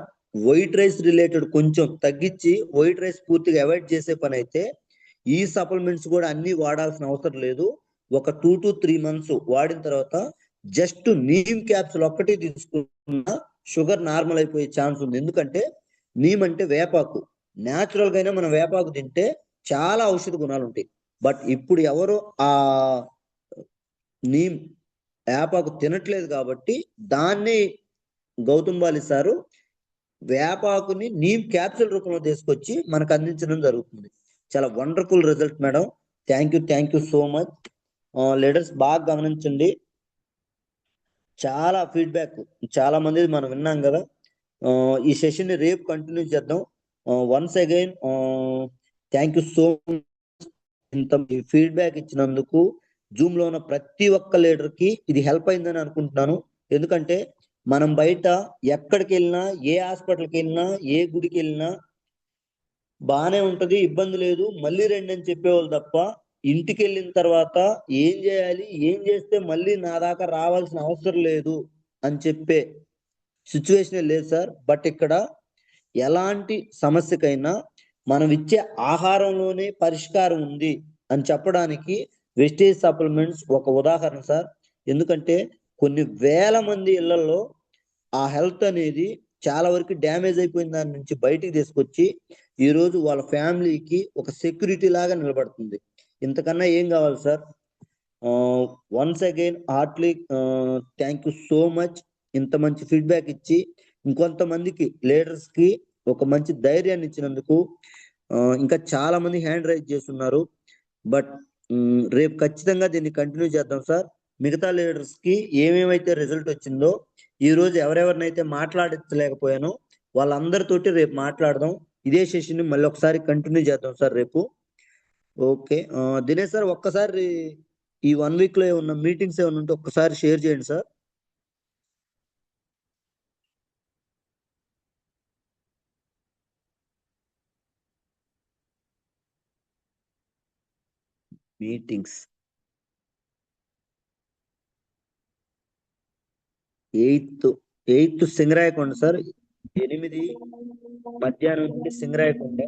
Speaker 2: వైట్ రైస్ రిలేటెడ్ కొంచెం తగ్గించి వైట్ రైస్ పూర్తిగా అవాయిడ్ చేసే పని అయితే ఈ సప్లిమెంట్స్ కూడా అన్ని వాడాల్సిన అవసరం లేదు. ఒక 2-3 months వాడిన తర్వాత జస్ట్ నీమ్ క్యాప్సుల్ ఒక్కటి తీసుకున్న షుగర్ నార్మల్ అయిపోయే ఛాన్స్ ఉంది. ఎందుకంటే నీమ్ అంటే వేపాకు, న్యాచురల్ గానే మనం వేపాకు తింటే చాలా ఔషధ గుణాలు ఉంటాయి. బట్ ఇప్పుడు ఎవరు ఆ నీమ్ వేపాకు తినట్లేదు కాబట్టి దాన్ని గౌతమ్ బాలి సారు వేపాకుని నీమ్ క్యాప్సుల్ రూపంలో తీసుకొచ్చి మనకు అందించడం జరుగుతుంది. చాలా wonderful result madam. Thank you so much. Leaders బాగా గమనించండి, చాలా ఫీడ్బ్యాక్ చాలా మంది మనం విన్నాం కదా. ఈ సెషన్ ని రేపు కంటిన్యూ చేద్దాం. Once again thank you so much. ఇంత ఫీడ్బ్యాక్ ఇచ్చినందుకు జూమ్ లో ఉన్న ప్రతి ఒక్క లీడర్ కి ఇది హెల్ప్ అయిందని అనుకుంటున్నాను. ఎందుకంటే మనం బయట ఎక్కడికి వెళ్ళినా, ఏ హాస్పిటల్కి వెళ్ళినా, ఏ గుడికి వెళ్ళినా బానే ఉంటది, ఇబ్బంది లేదు, మళ్ళీ రండి అని చెప్పేవాళ్ళు తప్ప ఇంటికి వెళ్ళిన తర్వాత ఏం చేయాలి, ఏం చేస్తే మళ్ళీ నా దాకా రావాల్సిన అవసరం లేదు అని చెప్పే సిచ్యువేషన్ లేదు సార్. బట్ ఇక్కడ ఎలాంటి సమస్యకైనా మనం ఇచ్చే ఆహారంలోనే పరిష్కారం ఉంది అని చెప్పడానికి వెస్టేజ్ సప్లిమెంట్స్ ఒక ఉదాహరణ సార్. ఎందుకంటే కొన్ని వేల మంది ఇళ్లలో ఆ హెల్త్ అనేది చాలా వరకు డ్యామేజ్ అయిపోయిన దాని నుంచి బయటికి తీసుకొచ్చి ఈ రోజు వాళ్ళ ఫ్యామిలీకి ఒక సెక్యూరిటీ లాగా నిలబడుతుంది. ఇంతకన్నా ఏం కావాలి sir? Once again heartily thank you so much. ఇంత మంచి ఫీడ్బ్యాక్ ఇచ్చి ఇంకొంతమందికి లీడర్స్ కి ఒక మంచి ధైర్యాన్ని ఇచ్చినందుకు. ఇంకా చాలా మంది హ్యాండ్ రైజ్ చేస్తున్నారు. బట్ రేపు ఖచ్చితంగా దీన్ని కంటిన్యూ చేద్దాం సార్. మిగతా లీడర్స్ కి ఏమేమైతే రిజల్ట్ వచ్చిందో ఈ రోజు ఎవరెవరినైతే మాట్లాడించలేకపోయానో వాళ్ళందరితోటి రేపు మాట్లాడదాం. ఇదే సెషన్ ని మళ్ళీ ఒకసారి కంటిన్యూ చేద్దాం సార్ రేపు. ఓకే దినేష్ సార్, ఒక్కసారి ఈ 1 వీక్ లో ఏమన్నా మీటింగ్స్ ఏమన్నా ఉంటే ఒక్కసారి షేర్ చేయండి sir. Meetings 8th Singarayakonda sir, 8 మధ్యాహ్నం నుండి సింగరాయకొండ.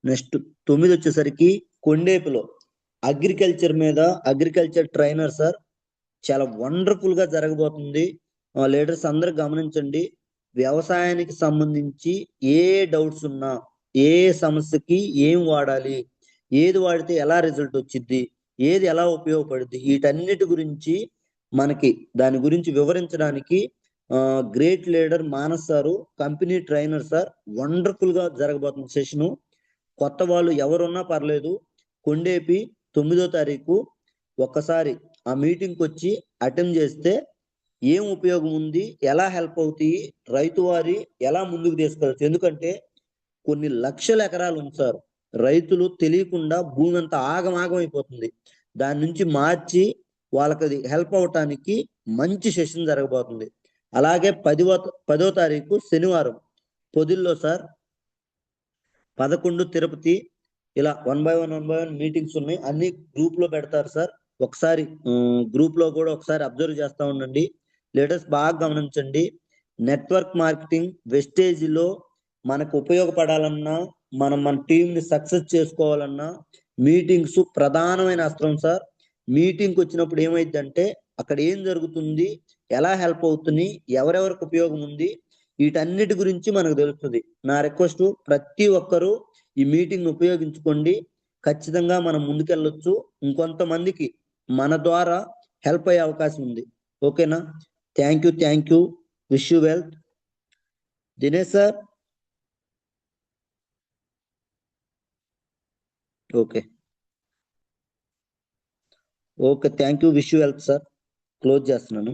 Speaker 2: నెక్స్ట్ 9 వచ్చేసరికి కొండేపులో అగ్రికల్చర్ ట్రైనర్ సార్. చాలా వండర్ఫుల్ గా జరగబోతుంది. లీడర్స్ అందరూ గమనించండి. వ్యవసాయానికి సంబంధించి ఏ డౌట్స్ ఉన్నా, ఏ సమస్యకి ఏం వాడాలి, ఏది వాడితే ఎలా రిజల్ట్ వచ్చింది, ఏది ఎలా ఉపయోగపడుద్ది, వీటన్నిటి గురించి మనకి దాని గురించి వివరించడానికి great leader Manas sir, company trainer sir, wonderful గా జరగబోతుంది సెషను. కొత్త వాళ్ళు ఎవరున్నా పర్లేదు, కొండేపి 9వ తారీఖు ఒక్కసారి ఆ మీటింగ్కి వచ్చి అటెండ్ చేస్తే ఏం ఉపయోగం ఉంది, ఎలా హెల్ప్ అవుతాయి, రైతు వారి ఎలా ముందుకు తీసుకెళ్ళచ్చు. ఎందుకంటే కొన్ని లక్షల ఎకరాలు ఉంచారు రైతులు, తెలియకుండా భూమి అంతా ఆగమాగం అయిపోతుంది. దాని నుంచి మార్చి వాళ్ళకి అది హెల్ప్ అవటానికి మంచి సెషన్ జరగబోతుంది. అలాగే 10వ తారీఖు శనివారం పొదిల్లో సార్, 11 తిరుపతి. ఇలా 1 by 1 మీటింగ్స్ ఉన్నాయి. అన్ని గ్రూప్ లో పెడతారు సార్. ఒకసారి గ్రూప్ లో కూడా ఒకసారి అబ్జర్వ్ చేస్తా ఉండండి. లీడర్స్ బాగా గమనించండి. నెట్వర్క్ మార్కెటింగ్ వెస్టేజ్ లో మనకు ఉపయోగపడాలన్నా, మన టీం ని సక్సెస్ చేసుకోవాలన్నా మీటింగ్స్ ప్రధానమైన అస్త్రం సార్. మీటింగ్కి వచ్చినప్పుడు ఏమైందంటే అక్కడ ఏం జరుగుతుంది, ఎలా హెల్ప్ అవుతుంది, ఎవరెవరికి ఉపయోగం ఉంది, వీటన్నిటి గురించి మనకు తెలుస్తుంది. నా రిక్వెస్ట్, ప్రతి ఒక్కరూ ఈ మీటింగ్ ఉపయోగించుకోండి. ఖచ్చితంగా మనం ముందుకెళ్ళొచ్చు. ఇంకొంతమందికి మన ద్వారా హెల్ప్ అయ్యే అవకాశం ఉంది. ఓకేనా? Thank you. Wish you wealth. Dinesh sir. Okay, thank you. Wish you wealth sir. Close చేస్తున్నాను.